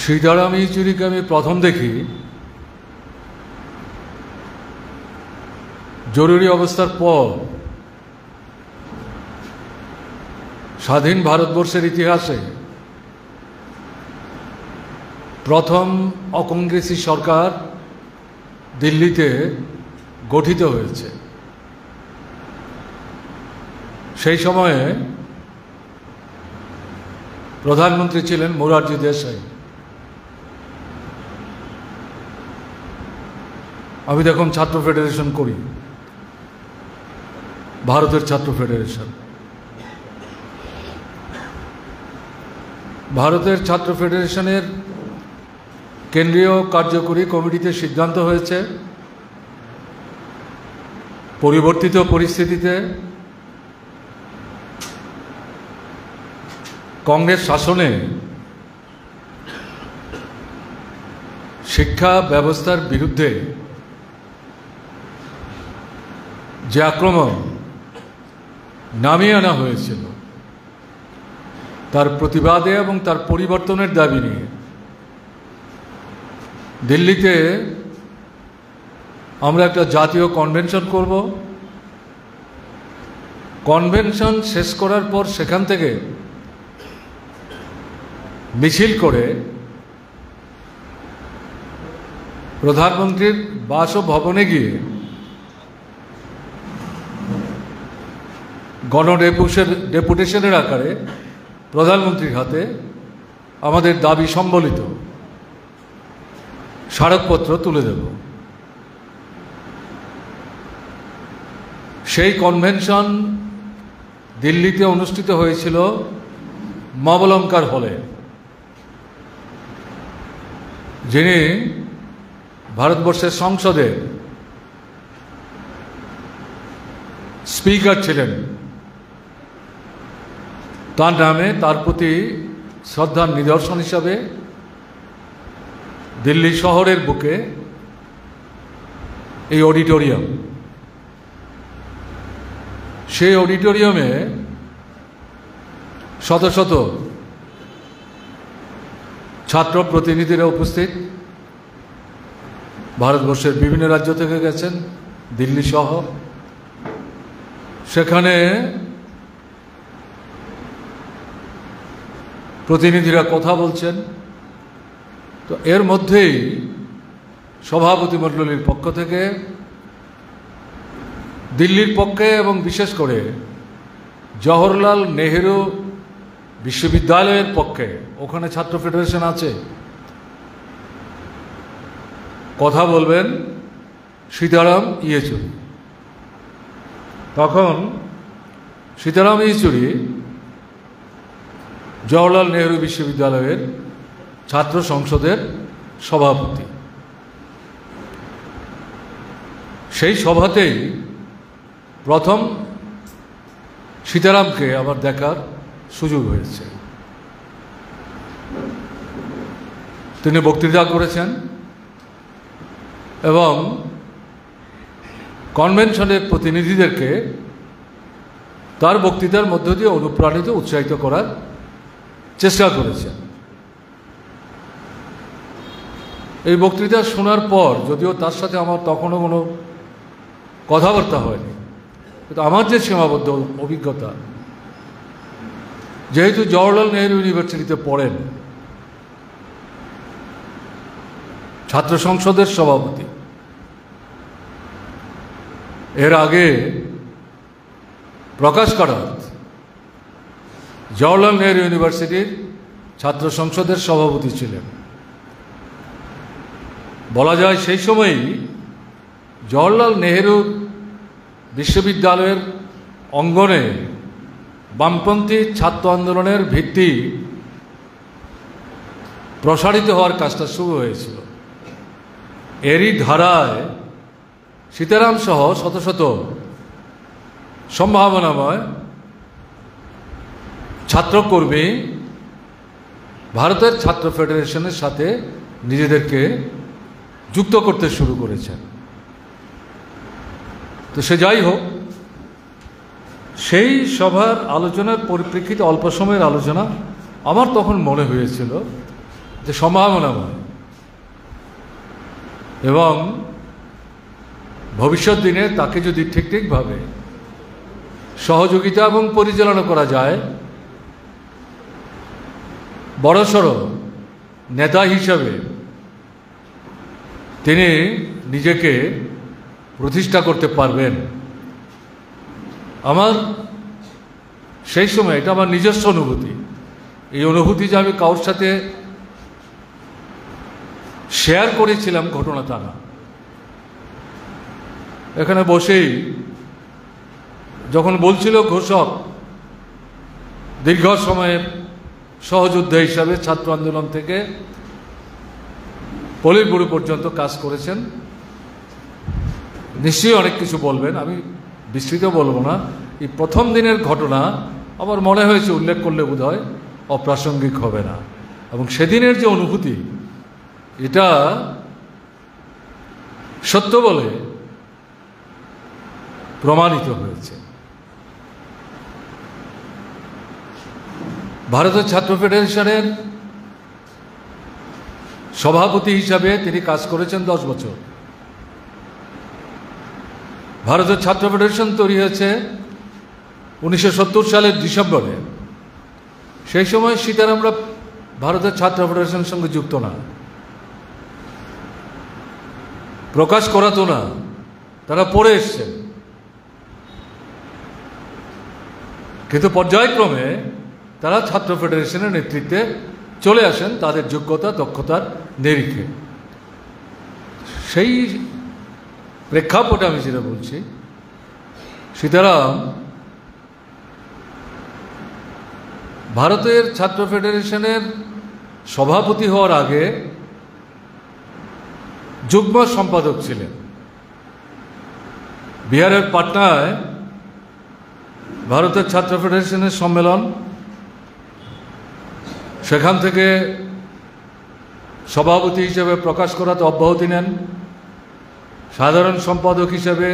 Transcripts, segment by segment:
সীতারাম ইয়েচুরিকে আমি প্রথম দেখি জরুরি অবস্থার পর স্বাধীন ভারতবর্ষের ইতিহাসে প্রথম অকংগ্রেসী সরকার দিল্লিতে গঠিত হয়েছে। সেই সময়ে প্রধানমন্ত্রী ছিলেন মোরারজি দেশাই। আমি তখন ছাত্র ফেডারেশন করি, ভারতের ছাত্র ফেডারেশন। ভারতের ছাত্র ফেডারেশনের কেন্দ্রীয় কার্যকরী কমিটিতে সিদ্ধান্ত হয়েছে পরিবর্তিত পরিস্থিতিতে কংগ্রেস শাসনে শিক্ষা ব্যবস্থার বিরুদ্ধে যে আক্রমণ নামিয়ে আনা হয়েছিল তার প্রতিবাদে এবং তার পরিবর্তনের দাবি নিয়ে দিল্লিতে আমরা একটা জাতীয় কনভেনশন করব। কনভেনশন শেষ করার পর সেখান থেকে মিছিল করে প্রধানমন্ত্রীর বাসভবনে গিয়ে ডেপুটেশনের আকারে প্রধানমন্ত্রীর হাতে আমাদের দাবি সম্বলিত স্মারকপত্র তুলে দেব। সেই কনভেনশন দিল্লিতে অনুষ্ঠিত হয়েছিল মবলঙ্কার হলে। যিনি ভারতবর্ষের সংসদের স্পিকার ছিলেন, তার নামে তার প্রতি শ্রদ্ধার নিদর্শন হিসাবে দিল্লি শহরের বুকে এই অডিটোরিয়াম, সেই অডিটোরিয়ামে শত শত ছাত্র প্রতিনিধিরা উপস্থিত, ভারতবর্ষের বিভিন্ন রাজ্য থেকে গেছেন, দিল্লি সহ। সেখানে প্রতিনিধিরা কথা বলছেন। তো এর মধ্যেই সভাপতি মণ্ডলীর পক্ষ থেকে দিল্লির পক্ষে এবং বিশেষ করে জওহরলাল নেহেরু বিশ্ববিদ্যালয়ের পক্ষে, ওখানে ছাত্র ফেডারেশন আছে, কথা বলবেন সীতারাম ইয়েচুরি। তখন সীতারাম ইয়েচুরি জওহরলাল নেহেরু বিশ্ববিদ্যালয়ের ছাত্র সংসদের সভাপতি। সেই সভাতেই প্রথম সীতারামকে আমার দেখার সুযোগ হয়েছে। তিনি বক্তৃতা করেছেন এবং কনভেনশনের প্রতিনিধিদেরকে তার বক্তৃতার মধ্য দিয়ে অনুপ্রাণিত উৎসাহিত করার চেষ্টা করেছেন। এই বক্তৃতা শোনার পর, যদিও তার সাথে আমার তখনও কোনো কথাবার্তা হয়নি, কিন্তু আমার যে সীমাবদ্ধ অভিজ্ঞতা, যেহেতু জওহরলাল নেহেরু ইউনিভার্সিটিতে পড়েন, ছাত্র সংসদের সভাপতি, এর আগে প্রকাশ কারাত জওহরলাল নেহেরু ইউনিভার্সিটির ছাত্র সংসদের সভাপতি ছিলেন। বলা যায় সেই সময়ই জওহরলাল নেহেরু বিশ্ববিদ্যালয়ের অঙ্গনে বামপন্থী ছাত্র আন্দোলনের ভিত্তি প্রসারিত হওয়ার কাজটা শুরু হয়েছিল। এরই ধারায় সীতারাম সহ শত শত সম্ভাবনাময় ছাত্রকর্মী ভারতের ছাত্র ফেডারেশনের সাথে নিজেদেরকে যুক্ত করতে শুরু করেছেন। তো সে যাই হোক, সেই সভার আলোচনার পরিপ্রেক্ষিতে, অল্প সময়ের আলোচনা, আমার তখন মনে হয়েছিল যে সম্ভাবনাময় এবং ভবিষ্যৎ দিনে তাকে যদি ঠিকভাবে সহযোগিতা এবং পরিচালনা করা যায়, বড়সড় নেতা হিসাবে তিনি নিজেকে প্রতিষ্ঠা করতে পারবেন। আমার সেই সময়, এটা আমার নিজস্ব অনুভূতি, এই অনুভূতি যে আমি কারোর সাথে শেয়ার করেছিলাম ঘটনা তা না। এখানে বসেই যখন বলছিল ঘোষক দীর্ঘ সময়ের সহযোদ্ধা হিসাবে ছাত্র আন্দোলন থেকে পলিট ব্যুরো পর্যন্ত কাজ করেছেন, নিশ্চয়ই অনেক কিছু বলবেন, আমি বিস্তৃত বলবো না। এই প্রথম দিনের ঘটনা আমার মনে হয়েছে উল্লেখ করলে বোধহয় অপ্রাসঙ্গিক হবে না, এবং সেদিনের যে অনুভূতি এটা সত্য বলে প্রমাণিত হয়েছে। ভারতের ছাত্র ফেডারেশনের সভাপতি হিসাবে তিনি কাজ করেছেন 10 বছর। ভারতের ছাত্র ফেডারেশন তৈরি হয়েছে 1970 সালের ডিসেম্বরে। সেই সময় সীতারামরা ভারতের ছাত্র ফেডারেশনের সঙ্গে যুক্ত না, প্রকাশ করাতো না, তারা পড়ে এসছেন। কিন্তু পর্যায়ক্রমে তারা ছাত্র ফেডারেশনের নেতৃত্বে চলে আসেন তাদের যোগ্যতা দক্ষতার নিরিখে। সেই প্রেক্ষাপটে আমি যেটা বলছি, সীতারাম ভারতের ছাত্র ফেডারেশনের সভাপতি হওয়ার আগে যুগ্ম সম্পাদক ছিলেন। বিহারের পাটনায় ভারতের ছাত্র ফেডারেশনের সম্মেলন, সেখান থেকে সভাপতি হিসেবে প্রকাশ করাতে অব্যাহতি নেন, সাধারণ সম্পাদক হিসেবে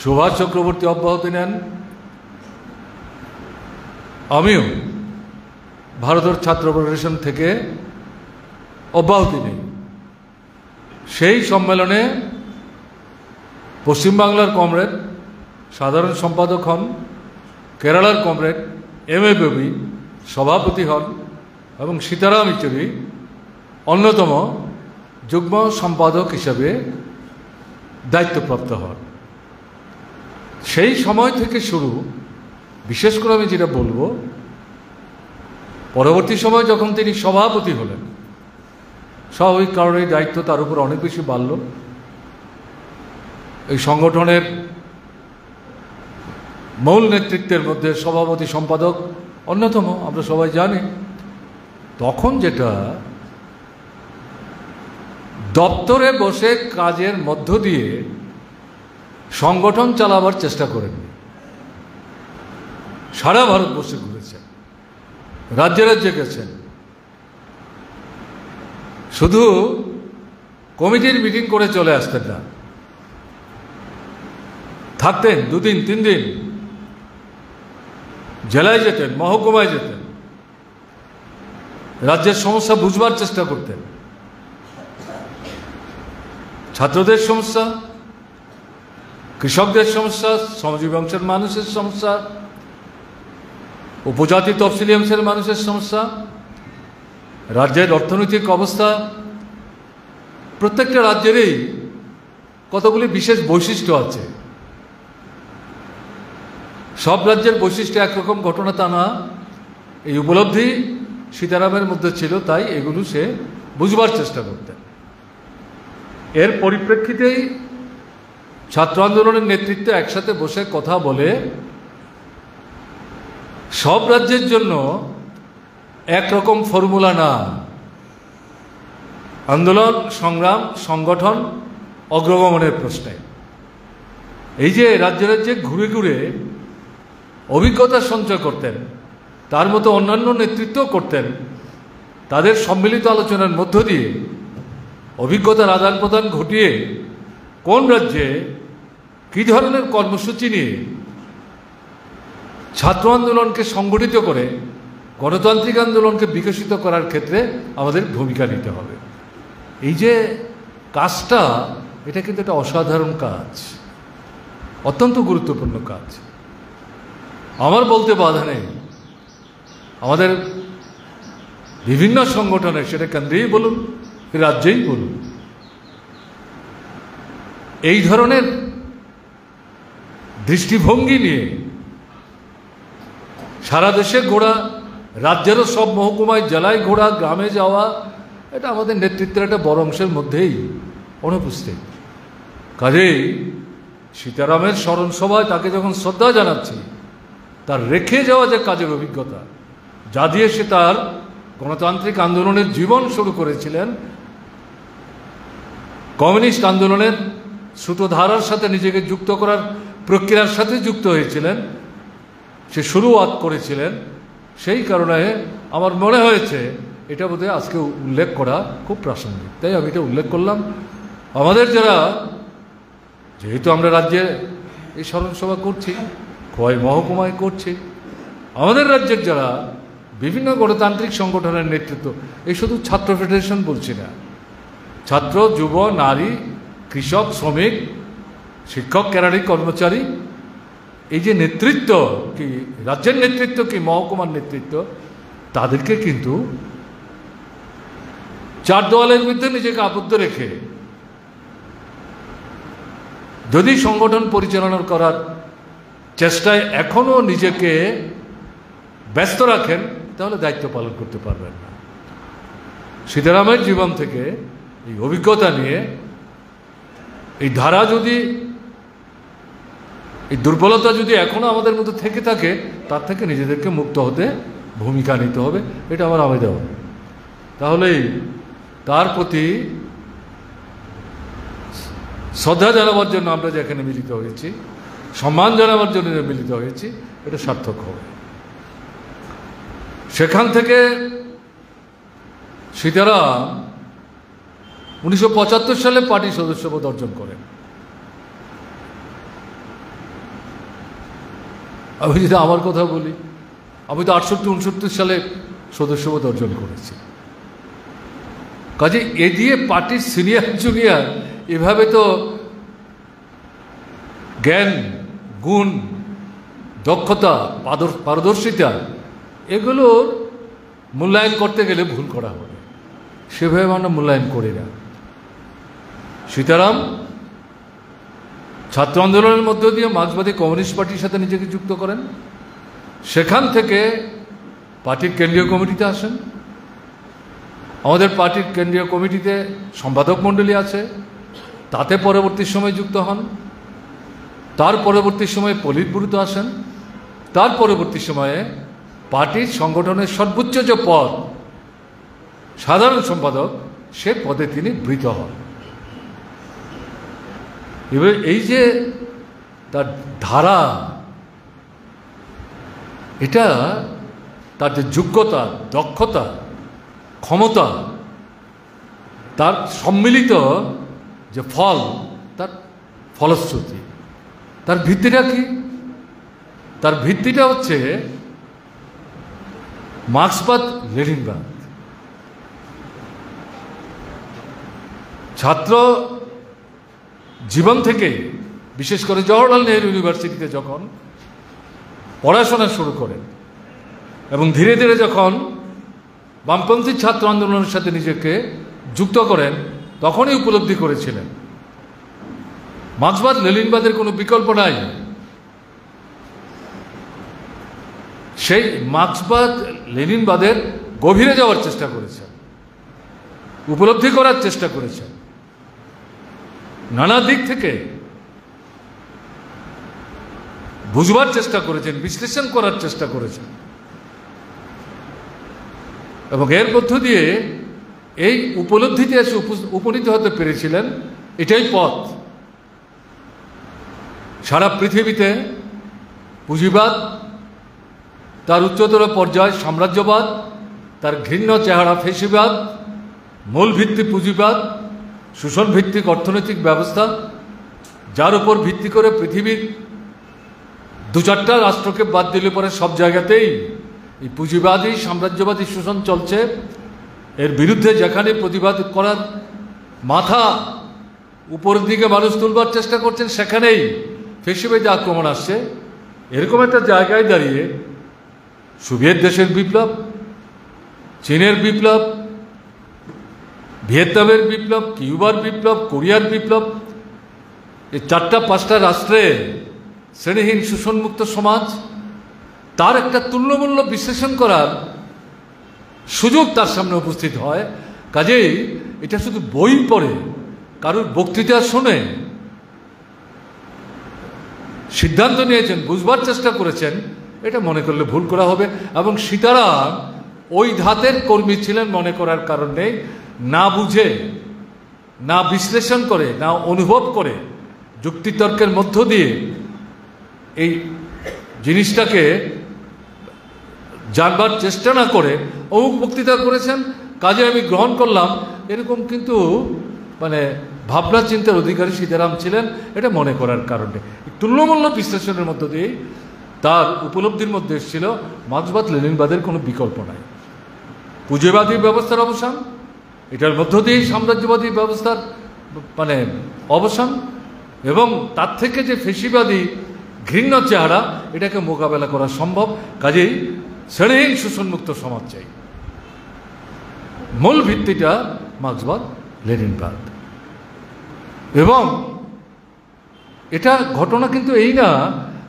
সুভাষ চক্রবর্তী অব্যাহতি নেন, আমিও ভারতের ছাত্র ফেডারেশন থেকে অব্যাহতি নেই। সেই সম্মেলনে পশ্চিমবাংলার কমরেড সাধারণ সম্পাদক হন, কেরালার কমরেড এম.এ. বেবি সভাপতি হন এবং সীতারাম ইয়েচুরি অন্যতম যুগ্ম সম্পাদক হিসাবে দায়িত্বপ্রাপ্ত হন। সেই সময় থেকে শুরু, বিশেষ করে আমি যেটা বলবো, পরবর্তী সময় যখন তিনি সভাপতি হলেন, স্বাভাবিক কারণে এই দায়িত্ব তার উপর অনেক বেশি বাড়ল। এই সংগঠনের মূল নেতৃত্বের মধ্যে সভাপতি সম্পাদক অন্যতম, আমরা সবাই জানি। তখন যেটা দপ্তরে বসে কাজের মধ্য দিয়ে সংগঠন চালাবার চেষ্টা করেন, সারা ভারতবর্ষে ঘুরেছেন, রাজ্যে রাজ্যে গেছেন, শুধু কমিটির মিটিং করে চলে আসতেন না, থাকতেন 2 দিন 3 দিন, জেলায় যেতেন, মহকুমায় যেতেন, রাজ্যের সমস্যা বুঝবার চেষ্টা করতেন। ছাত্রদের সমস্যা, কৃষকদের সমস্যা, শ্রমজীবী অংশের মানুষের সমস্যা, উপজাতি তফসিলি অংশের মানুষের সমস্যা, রাজ্যের অর্থনৈতিক অবস্থা, প্রত্যেকটা রাজ্যেরই কতগুলি বিশেষ বৈশিষ্ট্য আছে। সব রাজ্যের বৈশিষ্ট্য একরকম ঘটনা তা না, এই উপলব্ধি সীতারামের মধ্যে ছিল, তাই এগুলো সে বুঝবার চেষ্টা করতেন। এর পরিপ্রেক্ষিতেই ছাত্র আন্দোলনের নেতৃত্বে একসাথে বসে কথা বলে সব রাজ্যের জন্য একরকম ফর্মুলা না, আন্দোলন সংগ্রাম সংগঠন অগ্রগমনের প্রশ্নে এই যে রাজ্যে রাজ্যে ঘুরে ঘুরে অভিজ্ঞতা সঞ্চয় করতেন, তার মতো অন্যান্য নেতৃত্ব করতেন, তাদের সম্মিলিত আলোচনার মধ্য দিয়ে অভিজ্ঞতার আদান প্রদান ঘটিয়ে কোন রাজ্যে কী ধরনের কর্মসূচি নিয়ে ছাত্র আন্দোলনকে সংগঠিত করে গণতান্ত্রিক আন্দোলনকে বিকশিত করার ক্ষেত্রে আমাদের ভূমিকা নিতে হবে। এই যে কাজটা, এটা কিন্তু একটা অসাধারণ কাজ, অত্যন্ত গুরুত্বপূর্ণ কাজ। আমার বলতে বাধা নেই, আমাদের বিভিন্ন সংগঠনের, সেটা কেন্দ্রেই বলুন রাজ্যেই বলুন, এই ধরনের দৃষ্টিভঙ্গি নিয়ে সারা দেশে ঘোরা, রাজ্যেরও সব মহকুমায় জেলায় ঘোরা, গ্রামে যাওয়া, এটা আমাদের নেতৃত্বের একটা বড় অংশের মধ্যেই অনুপস্থিত। কাজেই সীতারামের স্মরণ সভায় তাকে যখন শ্রদ্ধা জানাচ্ছি, তার রেখে যাওয়া যে কাজের অভিজ্ঞতা, যা দিয়ে সে তার গণতান্ত্রিক আন্দোলনের জীবন শুরু করেছিলেন, কমিউনিস্ট আন্দোলনের স্রোতধারার সাথে নিজেকে যুক্ত করার প্রক্রিয়ার সাথে যুক্ত হয়েছিলেন, সে শুরুয়াত করেছিলেন, সেই কারণে আমার মনে হয়েছে এটা বোধহয় আজকে উল্লেখ করা খুব প্রাসঙ্গিক, তাই আমি এটা উল্লেখ করলাম। আমাদের যারা, যেহেতু আমরা রাজ্যে এই স্মরণসভা করছি, খোয়াই মহকুমায় করছি, আমাদের রাজ্যের যারা বিভিন্ন গণতান্ত্রিক সংগঠনের নেতৃত্ব, এই শুধু ছাত্র ফেডারেশন বলছি না, ছাত্র, যুব, নারী, কৃষক, শ্রমিক, শিক্ষক, কেরানি, কর্মচারী, এই যে নেতৃত্ব, কি রাজ্যের নেতৃত্ব কি মহকুমার নেতৃত্ব, তাদেরকে কিন্তু চার দেওয়ালের মধ্যে নিজেকে আবদ্ধ রেখে যদি সংগঠন পরিচালনা করার চেষ্টায় এখনো নিজেকে ব্যস্ত রাখেন, তাহলে দায়িত্ব পালন করতে পারবেন না। সীতারামের জীবন থেকে এই অভিজ্ঞতা নিয়ে এই ধারা যদি, এই দুর্বলতা যদি এখনো আমাদের মধ্যে থেকে থাকে, তার থেকে নিজেদেরকে মুক্ত হতে ভূমিকা নিতে হবে, এটা আমার আবেদন। তাহলেই তার প্রতি শ্রদ্ধা জানাবার জন্য আমরা যেখানে মিলিত হয়েছি, সম্মান জানাবার জন্য মিলিত হয়েছি, এটা সার্থক হবে। সেখান থেকে সীতারাম 1975 সালে পার্টি সদস্যপদ অর্জন করেন। আমি যদি আমার কথা বলি, আমি তো 68-69 সালে সদস্যপদ অর্জন করেছি। কাজে এ দিয়ে পার্টির সিনিয়র জুনিয়র এভাবে তো জ্ঞান, গুণ, দক্ষতা, পারদর্শিতা, এগুলোর মূল্যায়ন করতে গেলে ভুল করা হবে, সেভাবে আমরা মূল্যায়ন করি না। সীতারাম ছাত্র আন্দোলনের মধ্য দিয়ে মার্ক্সবাদী কমিউনিস্ট পার্টির সাথে নিজেকে যুক্ত করেন, সেখান থেকে পার্টির কেন্দ্রীয় কমিটিতে আসেন। আমাদের পার্টির কেন্দ্রীয় কমিটিতে সম্পাদক মণ্ডলী আছে, তাতে পরবর্তী সময় যুক্ত হন। তার পরবর্তী সময়ে পলিট ব্যুরোতে আসেন। তার পরবর্তী সময়ে পার্টির সংগঠনের সর্বোচ্চ যে পদ, সাধারণ সম্পাদক, সে পদে তিনি বৃত হন। এবার এই যে তার ধারা, এটা তার যে যোগ্যতা, দক্ষতা, ক্ষমতা, তার সম্মিলিত যে ফল, তার ফলশ্রুতি, তার ভিত্তিটা কি? তার ভিত্তিটা হচ্ছে মার্ক্সবাদ, লেনিনবাদ। ছাত্র জীবন থেকে, বিশেষ করে জওহরলাল নেহরু ইউনিভার্সিটিতে যখন পড়াশোনা শুরু করেন এবং ধীরে ধীরে যখন বামপন্থী ছাত্র আন্দোলনের সাথে নিজেকে যুক্ত করেন, তখনই উপলব্ধি করেছিলেন মার্ক্সবাদ, লেনিনবাদের কোনো বিকল্প নাই। সেই মার্ক্সবাদ, লেনিনবাদের গভীরে যাওয়ার চেষ্টা করেছেন, উপলব্ধি করার চেষ্টা করেছেন, নানা দিক থেকে বুঝবার চেষ্টা করেছেন, বিশ্লেষণ করার চেষ্টা করেছেন, এবং এর মধ্য দিয়ে এই উপলব্ধিতে এসে উপনীত হতে পেরেছিলেন। এটাই পথ। সারা পৃথিবীতে পুঁজিবাদ, তার উচ্চতর পর্যায় সাম্রাজ্যবাদ, তার ঘৃণ্য চেহারা ফেসিবাদ, মূল ভিত্তি পুঁজিবাদ, শোষণ ভিত্তিক অর্থনৈতিক ব্যবস্থা, যার উপর ভিত্তি করে পৃথিবীর 2-4টা রাষ্ট্রকে বাদ দিলে পরে সব জায়গাতেই এই পুঁজিবাদী সাম্রাজ্যবাদী শোষণ চলছে, এর বিরুদ্ধে যেখানে প্রতিবাদ করার মাথা উপরের দিকে মানুষ তুলবার চেষ্টা করছেন, সেখানেই ফ্যাসিবাদী আক্রমণ আসছে। এরকম একটা জায়গায় দাঁড়িয়ে সোভিয়েত দেশের বিপ্লব, চীনের বিপ্লব, ভিয়েতনামের বিপ্লব, কিউবার বিপ্লব, কোরিয়ার বিপ্লব, এই 4-5টা রাষ্ট্রে শ্রেণীহীন শোষণমুক্ত সমাজ, তার একটা তুল্যমূল্য বিশ্লেষণ করার সুযোগ তার সামনে উপস্থিত হয়। কাজেই এটা শুধু বই পড়ে, কারোর বক্তৃতা শুনে সিদ্ধান্ত নিয়েছেন, বুঝবার চেষ্টা করেছেন, এটা মনে করলে ভুল করা হবে। এবং সীতারাম ওই ধাতের কর্মী ছিলেন মনে করার কারণ নেই। না বুঝে, না বিশ্লেষণ করে, না অনুভব করে, যুক্তিতর্কের মধ্য দিয়ে এই জিনিসটাকে জানবার চেষ্টা না করে অমুক বক্তৃতা করেছেন, কাজে আমি গ্রহণ করলাম, এরকম কিন্তু মানে ভাবনা চিন্তার অধিকারী সীতারাম ছিলেন, এটা মনে করার কারণে তুল্যমূল্য বিশ্লেষণের মধ্য দিয়েই তার উপলব্ধির মধ্যে এসেছিল মার্ক্সবাদ লেনিনবাদের কোনো বিকল্প নাই। পুঁজিবাদী ব্যবস্থার অবসান, এটার মধ্য দিয়েই সাম্রাজ্যবাদী ব্যবস্থার মানে অবসান, এবং তার থেকে যে ফ্যাসিবাদী ঘৃণ্য চেহারা, এটাকে মোকাবেলা করা সম্ভব। কাজেই শ্রেণীহীন শোষণমুক্ত সমাজ চাই। মূল ভিত্তিটা মার্ক্সবাদ লেনিনবাদ। এবং এটা ঘটনা কিন্তু এই না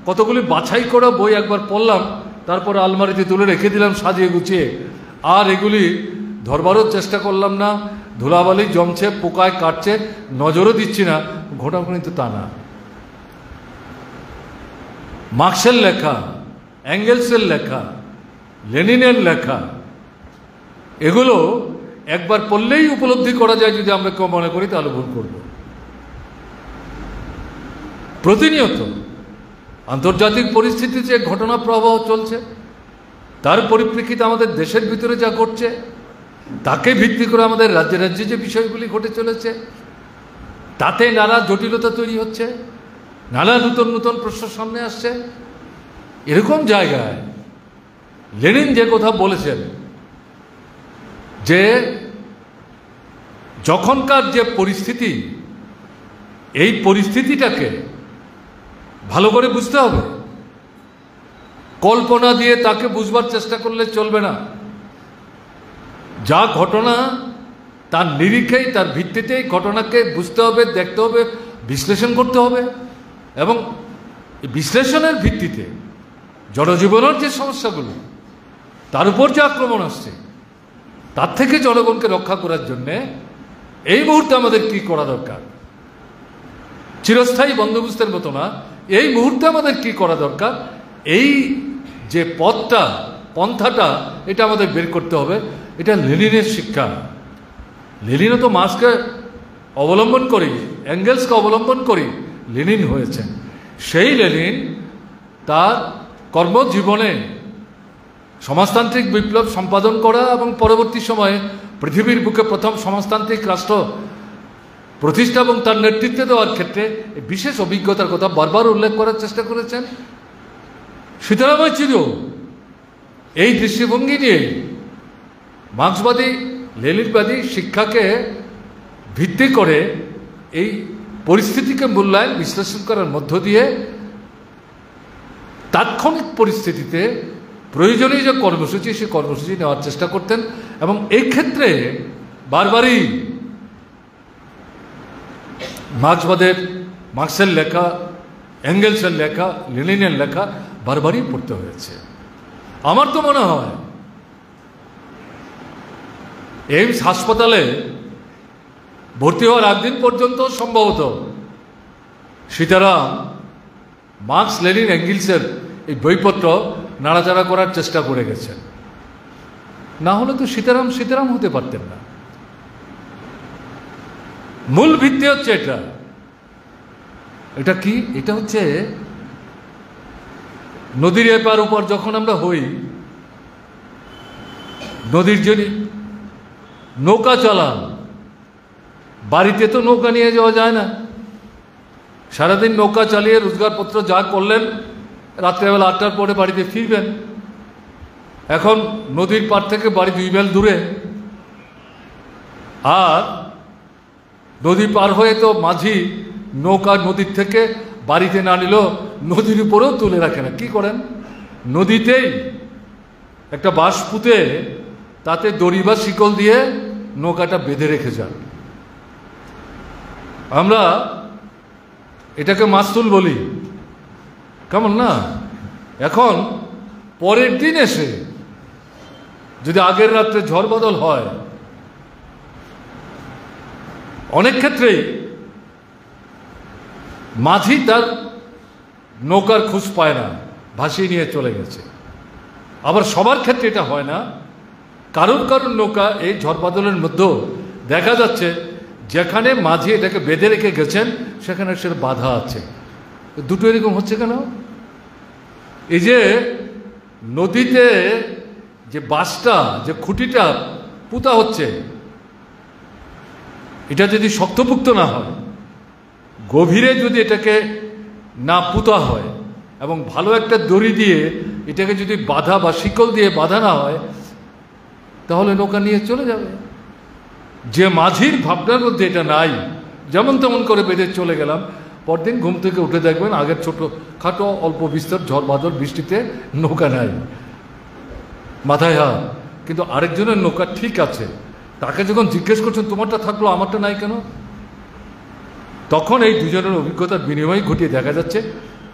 কতগুলি বাছাই করা বই একবার পড়লাম, তারপরে আলমারিতে তুলে রেখে দিলাম সাজিয়ে গুছিয়ে, আর এগুলি ধরবারও চেষ্টা করলাম না, ধুলাবালি জমছে, পোকায় কাটছে, নজরও দিচ্ছি না, ঘটনা কিন্তু তা না। মার্ক্সের লেখা, অ্যাঙ্গেলসের লেখা, লেনিনের লেখা, এগুলো একবার পড়লেই উপলব্ধি করা যায়। যদি আমরা কেউ মনে করি তাহলে ভুল করব। প্রতিনিয়ত আন্তর্জাতিক পরিস্থিতিতে যে ঘটনা প্রবাহ চলছে, তার পরিপ্রেক্ষিতে আমাদের দেশের ভিতরে যা ঘটছে, তাকে ভিত্তি করে আমাদের রাজ্যে রাজ্যে যে বিষয়গুলি ঘটে চলেছে, তাতে নানা জটিলতা তৈরি হচ্ছে, নানা নূতন নূতন প্রশ্ন সামনে আসছে। এরকম জায়গায় লেনিন যে কথা বলেছেন যে যখনকার যে পরিস্থিতি, এই পরিস্থিতিটাকে ভালো করে বুঝতে হবে, কল্পনা দিয়ে তাকে বুঝবার চেষ্টা করলে চলবে না। যা ঘটনা তার নিরিখেই, তার ভিত্তিতেই ঘটনাকে বুঝতে হবে, দেখতে হবে, বিশ্লেষণ করতে হবে। এবং বিশ্লেষণের ভিত্তিতে জনজীবনের যে সমস্যাগুলো, তার উপর যে আক্রমণ আসছে, তার থেকে জনগণকে রক্ষা করার জন্যে এই মুহূর্তে আমাদের কি করা দরকার, চিরস্থায়ী বন্দোবস্তের মতো না, এই মুহূর্তে আমাদের কি করা দরকার, এই যে পন্থাটা, এটা আমাদের বের করতে হবে। এটা লেনিনের শিক্ষা। লেনিনও তো মার্ক্সকে অবলম্বন করি, অ্যাঙ্গেলসকে অবলম্বন করি লেনিন হয়েছেন। সেই লেনিন তার কর্মজীবনে সমাজতান্ত্রিক বিপ্লব সম্পাদন করা এবং পরবর্তী সময়ে পৃথিবীর বুকে প্রথম সমাজতান্ত্রিক রাষ্ট্র প্রতিষ্ঠা এবং তার নেতৃত্বে দেওয়ার ক্ষেত্রে বিশেষ অভিজ্ঞতার কথা বারবার উল্লেখ করার চেষ্টা করেছেন। সীতারাম ইয়েচুরিও এই দৃষ্টিভঙ্গি নিয়ে মার্ক্সবাদী লেনিনবাদী শিক্ষাকে ভিত্তি করে এই পরিস্থিতিকে মূল্যায়ন বিশ্লেষণ করার মধ্য দিয়ে তাৎক্ষণিক পরিস্থিতিতে প্রয়োজনীয় যে কর্মসূচি, সেই কর্মসূচি নেওয়ার চেষ্টা করতেন। এবং এই ক্ষেত্রে বারবারই মার্ক্সের লেখা, অ্যাঙ্গেলসের লেখা, লেনিনের লেখা বারবারই পড়তে হয়েছে। আমার তো মনে হয় এইমস হাসপাতালে ভর্তি হওয়ার একদিন পর্যন্ত সম্ভবত সীতারাম মার্ক্স, লেনিন, অ্যাঙ্গেলসের এই বইপত্র নাড়াচাড়া করার চেষ্টা করে গেছেন। না হলে তো সীতারাম হতে পারতেন না। মূল ভিত্তি হচ্ছে এটা কি? এটা হচ্ছে নদীর এপার ওপার যখন আমরা হই, নদীর জন্য নৌকা চালান, বাড়িতে তো নৌকা নিয়ে যাওয়া যায় না। সারাদিন নৌকা চালিয়ে রোজগারপত্র যা করলেন, রাত্রেবেলা 8টার পরে বাড়িতে ফিরবেন। এখন নদীর পার থেকে বাড়ি 2 মাইল দূরে, আর নদী পার হয়ে তো মাঝি নৌকা নদীর থেকে বাড়িতে না নিলেও নদীর উপরেও তুলে রাখে না। কি করেন? নদীতেই একটা বাঁশ পুঁতে তাতে দড়ি বা শিকল দিয়ে নৌকাটা বেঁধে রেখে যান। আমরা এটাকে মাস্তুল বলি, কেমন না? এখন পরের দিন এসে যদি আগের রাত্রে ঝড় বদল হয়, অনেক ক্ষেত্রেই মাঝি তার নৌকার খোঁজ পায় না, ভাসিয়ে নিয়ে চলে গেছে। আবার সবার ক্ষেত্রে এটা হয় না, কারোর কারোর নৌকা এই ঝড় বাদলের মধ্যেও দেখা যাচ্ছে যেখানে মাঝি এটাকে বেঁধে রেখে গেছেন সেখানে সে বাধা আছে। দুটো এরকম হচ্ছে কেন? এই যে নদীতে যে বাঁশটা, যে খুঁটিটা পুঁতা হচ্ছে, এটা যদি শক্তপুক্ত না হয়, গভীরে যদি এটাকে না পুঁতা হয় এবং ভালো একটা দড়ি দিয়ে এটাকে যদি বাঁধা বা শিকল দিয়ে বাঁধা না হয়, তাহলে নৌকা নিয়ে চলে যাবে। যে মাঝির ভাবনার মধ্যে এটা নাই, যেমন তেমন করে বেঁধে চলে গেলাম, পরদিন ঘুম থেকে উঠে দেখবেন আগের ছোট খাটো অল্প বিস্তর ঝড় বাদল বৃষ্টিতে নৌকা নাই, মাথায় হাত। কিন্তু আরেকজনের নৌকা ঠিক আছে, তাকে যখন জিজ্ঞেস করছেন তোমারটা থাকলো আমারটা নাই কেন, তখন এই দুজনের অভিজ্ঞতার বিনিময় ঘটিয়ে দেখা যাচ্ছে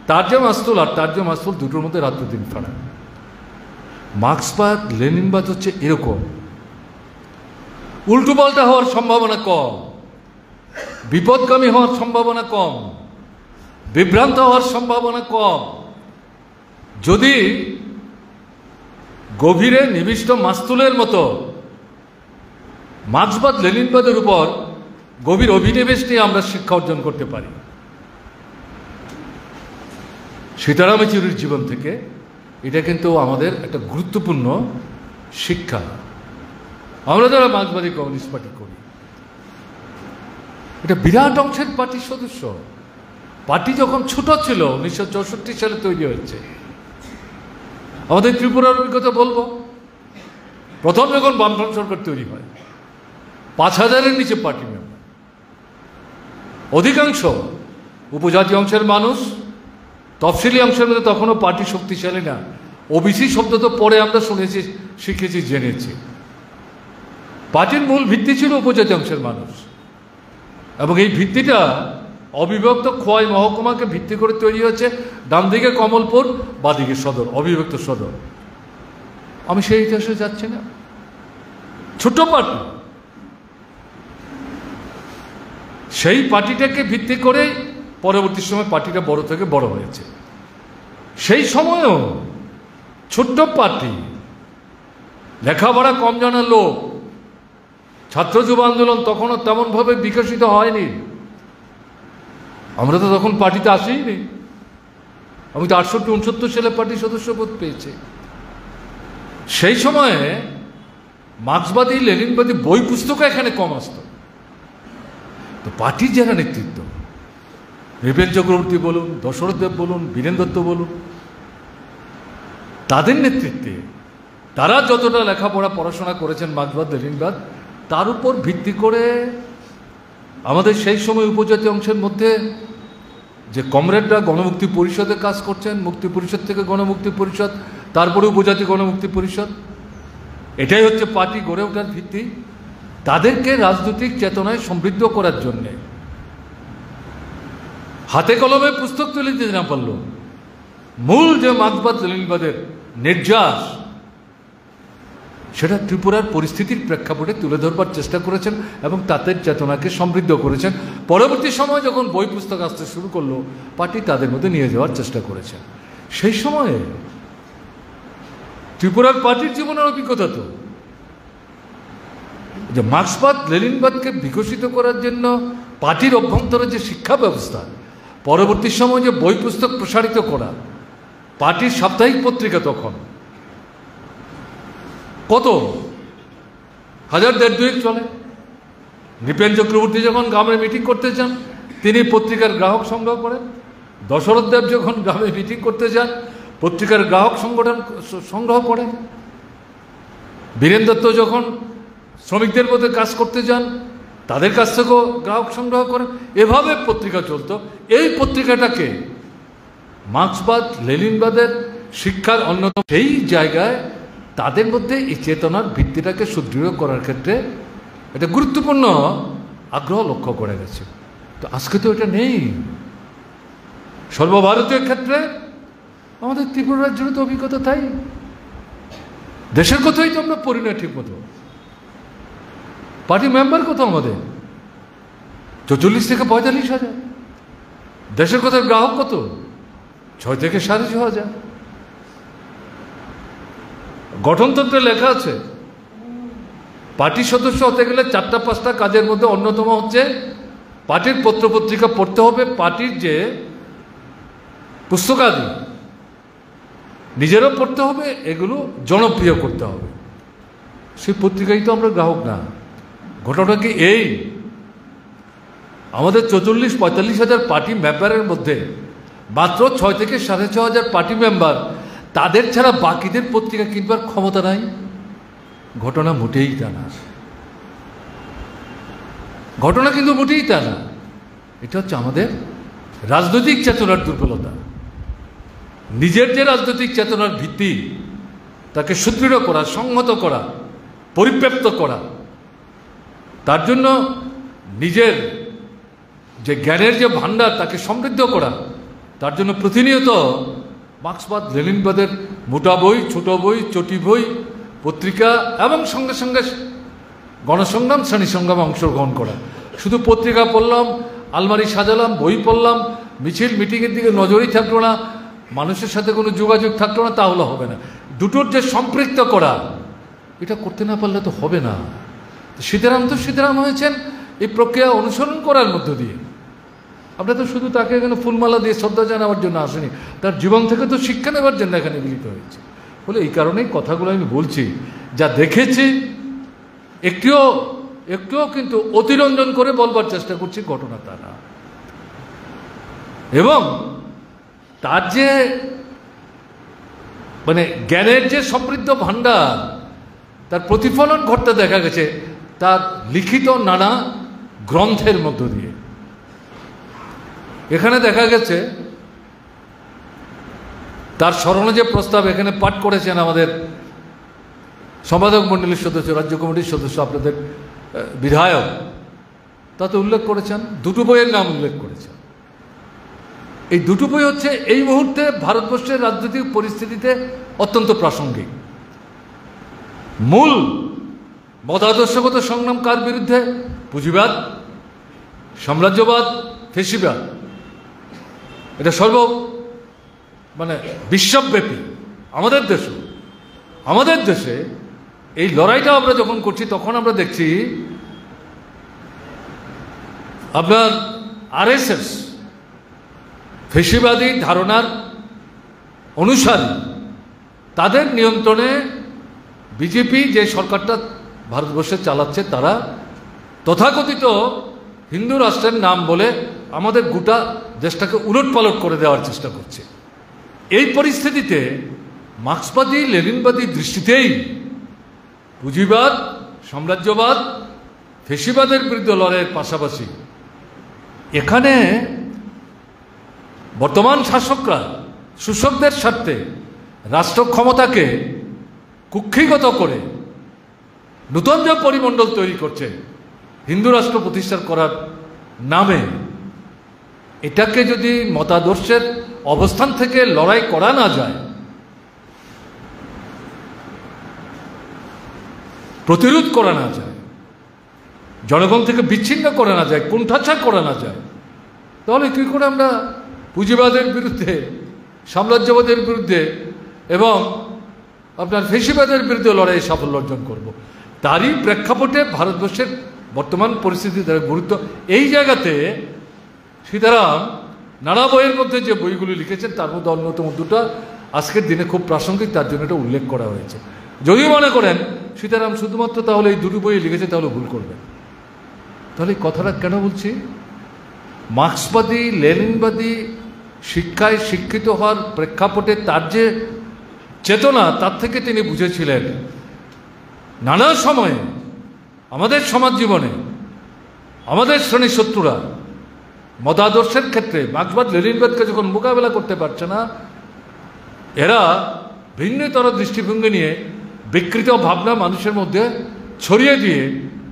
তার যে মাস্তুল আর তার যে মাস্তুল দুটোর মধ্যে রাত্র দিন ফারাক। মার্ক্সবাদ লেনিনবাদ হচ্ছে এরকম, উল্টো পাল্টা হওয়ার সম্ভাবনা কম, বিপদগামী হওয়ার সম্ভাবনা কম, বিভ্রান্ত হওয়ার সম্ভাবনা কম। যদি গভীরে নিবিষ্ট মাস্তুলের মতো মার্ক্সবাদ লেনিনবাদের উপর গভীর অভিনিবেশ নিয়ে আমরা শিক্ষা অর্জন করতে পারি। সীতারাম ইয়েচুরির জীবন থেকে এটা কিন্তু আমাদের একটা গুরুত্বপূর্ণ শিক্ষা। আমরা যারা মার্ক্সবাদী কমিউনিস্ট পার্টি করি, এটা বিরাট অংশের পার্টির সদস্য। পার্টি যখন ছোট ছিল, 1964 সালে তৈরি হয়েছে। আমাদের ত্রিপুরার অভিজ্ঞতা বলবো, প্রথম যখন বামফ্রন্ট সরকার তৈরি হয় 5000-এর নিচে পার্টি মেম্বার, অধিকাংশ উপজাতি অংশের মানুষ, তফসিলি অংশের মধ্যে তখনও পার্টি শক্তিশালী না। ওবিসি শব্দ তো পরে আমরা শুনেছি, শিখেছি, জেনেছি। পার্টির মূল ভিত্তি ছিল উপজাতি অংশের মানুষ, এবং এই ভিত্তিটা অবিভক্ত খোয়াই মহকুমাকে ভিত্তি করে তৈরি হয়েছে। ডান দিকে কমলপুর, বাদিকে সদর, অবিভক্ত সদর। আমি সেই ইতিহাসে যাচ্ছি না। ছোট পার্টি, সেই পার্টিটাকে ভিত্তি করে পরবর্তী সময় পার্টিটা বড় থেকে বড় হয়েছে। সেই সময়ও ছোট্ট পার্টি, লেখাপড়া কম জানা লোক, ছাত্র যুব আন্দোলন তখনও তেমনভাবে বিকশিত হয়নি। আমরা তো তখন পার্টিতে আসিনি। আমি তো 68-69 সালে পার্টির সদস্যপদ পেয়েছি। সেই সময়ে মার্ক্সবাদী লেনিনবাদী বই পুস্তক এখানে কম আসত। তো পার্টির যারা নেতৃত্ব, নৃপেন চক্রবর্তী বলুন, দশরথ দেব বলুন, বীরেন দত্ত বলুন, তাদের নেতৃত্বে তারা যতটা লেখাপড়া পড়াশোনা করেছেন মার্ক্সবাদ লেনিনবাদ, তার উপর ভিত্তি করে আমাদের সেই সময় উপজাতি অংশের মধ্যে যে কমরেডরা গণমুক্তি পরিষদে কাজ করছেন, মুক্তি পরিষদ থেকে গণমুক্তি পরিষদ, তারপরে উপজাতি গণমুক্তি পরিষদ, এটাই হচ্ছে পার্টি গড়ে ওঠার ভিত্তি। তাদেরকে রাজনৈতিক চেতনায় সমৃদ্ধ করার জন্যে হাতে কলমে পুস্তক তুলে দিতে না পারল, মূল যে মার্ক্সবাদ লেনিনবাদের নির্যাস, সেটা ত্রিপুরার পরিস্থিতির প্রেক্ষাপটে তুলে ধরবার চেষ্টা করেছেন এবং তাদের চেতনাকে সমৃদ্ধ করেছেন। পরবর্তী সময় যখন বই পুস্তক আসতে শুরু করলো, পার্টি তাদের মধ্যে নিয়ে যাওয়ার চেষ্টা করেছেন। সেই সময়ে ত্রিপুরার পার্টির জীবনের অভিজ্ঞতা তো যে মার্ক্সবাদ লেনিনবাদকে বিকশিত করার জন্য পার্টির অভ্যন্তরে যে শিক্ষা ব্যবস্থা, পরবর্তী সময় যে বই পুস্তক প্রসারিত করা, পার্টির সাপ্তাহিক পত্রিকা তখন কত 1000-1200 চলে। নৃপেন চক্রবর্তী যখন গ্রামে মিটিং করতে যান, তিনি পত্রিকার গ্রাহক সংগ্রহ করেন। দশরথ দেব যখন গ্রামে মিটিং করতে যান, পত্রিকার গ্রাহক সংগঠন সংগ্রহ করেন। বীরেন দত্ত যখন শ্রমিকদের মধ্যে কাজ করতে যান, তাদের কাছ থেকেও গ্রাহক সংগ্রহ করেন। এভাবে পত্রিকা চলতো। এই পত্রিকাটাকে মার্ক্সবাদ লেনিনবাদের শিক্ষার অন্যতম সেই জায়গায় তাদের মধ্যে এই চেতনার ভিত্তিটাকে সুদৃঢ় করার ক্ষেত্রে এটা গুরুত্বপূর্ণ আগ্রহ লক্ষ্য করে গেছে। তো আজকে তো এটা নেই। সর্বভারতীয় ক্ষেত্রে আমাদের ত্রিপুরা রাজ্যের তো অভিজ্ঞতা তাই। দেশের কথাই তো আমরা পড়ি না ঠিক মতো। পার্টি মেম্বার কত আমাদের? 44 থেকে 45,000। দেশের কথা গ্রাহক কত? 6 থেকে 6,500। গঠনতন্ত্রে লেখা আছে পার্টির সদস্য হতে গেলে 4-5টা কাজের মধ্যে অন্যতম হচ্ছে পার্টির পত্রপত্রিকা পড়তে হবে, পার্টির যে পুস্তকাদি নিজেরও পড়তে হবে, এগুলো জনপ্রিয় করতে হবে। সেই পত্রিকাই তো আমরা গ্রাহক না। ঘটনা কি এই, আমাদের 44-45,000 পার্টি মেম্বারের মধ্যে মাত্র 6 থেকে 6,500 পার্টি মেম্বার, তাদের ছাড়া বাকিদের পত্রিকা কিনবার ক্ষমতা নাই। ঘটনা মোটেই তা না। ঘটনা কিন্তু মোটেই তা না। এটা হচ্ছে আমাদের রাজনৈতিক চেতনার দুর্বলতা। নিজের যে রাজনৈতিক চেতনার ভিত্তি, তাকে সুদৃঢ় করা, সংহত করা, পরিব্যাপ্ত করা, তার জন্য নিজের যে জ্ঞানের যে ভাণ্ডার তাকে সমৃদ্ধ করা, তার জন্য প্রতিনিয়ত মার্ক্সবাদ লেনিনবাদের মোটা বই, ছোট বই, চটি বই, পত্রিকা এবং সঙ্গে সঙ্গে গণসংগ্রাম, শ্রেণী সংগ্রামে অংশগ্রহণ করা। শুধু পত্রিকা পড়লাম, আলমারি সাজালাম, বই পড়লাম, মিছিল মিটিংয়ের দিকে নজরই থাকলো না, মানুষের সাথে কোনো যোগাযোগ থাকলো না, তাহলে হবে না। দুটোর যে সম্পৃক্ত করা, এটা করতে না পারলে তো হবে না। সীতারাম হয়েছেন এই প্রক্রিয়া অনুসরণ করার মধ্য দিয়ে। আমরা তো শুধু তাকে এখানে ফুলমালা দিয়ে শ্রদ্ধা জানাবার জন্য আসেনি, তার জীবন থেকে তো শিক্ষা নেবার জন্য এখানে মিলিত হয়েছে। বলে এই কারণেই কথাগুলো আমি বলছি, যা দেখেছি একটুও কিন্তু অতিরঞ্জন করে বলবার চেষ্টা করছি, ঘটনা তা না। এবং তার যে মানে জ্ঞানের যে সমৃদ্ধ ভাণ্ডার, তার প্রতিফলন ঘটতে দেখা গেছে তার লিখিত নানা গ্রন্থের মধ্য দিয়ে। এখানে দেখা গেছে তার স্মরণে যে প্রস্তাব এখানে পাঠ করেছেন আমাদের সম্পাদক মণ্ডলীর সদস্য, রাজ্য কমিটির সদস্য, আপনাদের বিধায়ক, তাতে উল্লেখ করেছেন, দুটো বইয়ের নাম উল্লেখ করেছেন। এই দুটো বই হচ্ছে এই মুহূর্তে ভারতবর্ষের রাজনৈতিক পরিস্থিতিতে অত্যন্ত প্রাসঙ্গিক। মূল মতাদর্শগত সংগ্রাম কার বিরুদ্ধে? পুঁজিবাদ, সাম্রাজ্যবাদ, ফেসিবাদ। এটা বিশ্বব্যাপী। আমাদের দেশে এই লড়াইটা আমরা যখন করছি, তখন আমরা দেখছি আপনার আরএসএস ফেসিবাদী ধারণার অনুসারী, তাদের নিয়ন্ত্রণে বিজেপি যে সরকারটা ভারতবর্ষে চালাচ্ছে, তারা তথাকথিত হিন্দু রাষ্ট্রের নাম বলে আমাদের গোটা দেশটাকে উলটপালট করে দেওয়ার চেষ্টা করছে। এই পরিস্থিতিতে মার্ক্সবাদী লেনিনবাদী দৃষ্টিতেই পুঁজিবাদ, সাম্রাজ্যবাদ, ফেসিবাদের বিরুদ্ধে লড়াইয়ের পাশাপাশি এখানে বর্তমান শাসকরা শোষকদের স্বার্থে রাষ্ট্র ক্ষমতাকে কুক্ষিগত করে নূতন যে পরিমণ্ডল তৈরি করছে হিন্দু রাষ্ট্র প্রতিষ্ঠা করার নামে, এটাকে যদি মতাদর্শের অবস্থান থেকে লড়াই করা না যায়, প্রতিরোধ করা না যায়, জনগণ থেকে বিচ্ছিন্ন করা না যায়, কুণ্ঠাচ্ছাড় করা না যায়, তাহলে কী করে আমরা পুঁজিবাদের বিরুদ্ধে, সাম্রাজ্যবাদের বিরুদ্ধে এবং আপনার ফেসিবাদের বিরুদ্ধে লড়াই সাফল্য অর্জন করব? তারই প্রেক্ষাপটে ভারতবর্ষের বর্তমান পরিস্থিতি গুরুত্ব। এই জায়গাতে সীতারাম নানা বইয়ের মধ্যে যে বইগুলি লিখেছেন, তার মধ্যে অন্যতম দুটো আজকের দিনে খুব প্রাসঙ্গিক, তার জন্য এটা উল্লেখ করা হয়েছে। যদি মনে করেন সীতারাম শুধুমাত্র তাহলে এই দুটো বই লিখেছে, তাহলে ভুল করবেন। তাহলে এই কথাটা কেন বলছি? মার্ক্সবাদী লেনিনবাদী শিক্ষায় শিক্ষিত হওয়ার প্রেক্ষাপটে তার যে চেতনা, তার থেকে তিনি বুঝেছিলেন নানা সময়ে আমাদের সমাজ জীবনে আমাদের শ্রেণী শত্রুরা মতাদর্শের ক্ষেত্রে মার্ক্সবাদ লেনিনবাদকে যখন মোকাবেলা করতে পারছে না, এরা ভিন্নতর দৃষ্টিভঙ্গি নিয়ে বিকৃত ভাবনা মানুষের মধ্যে ছড়িয়ে দিয়ে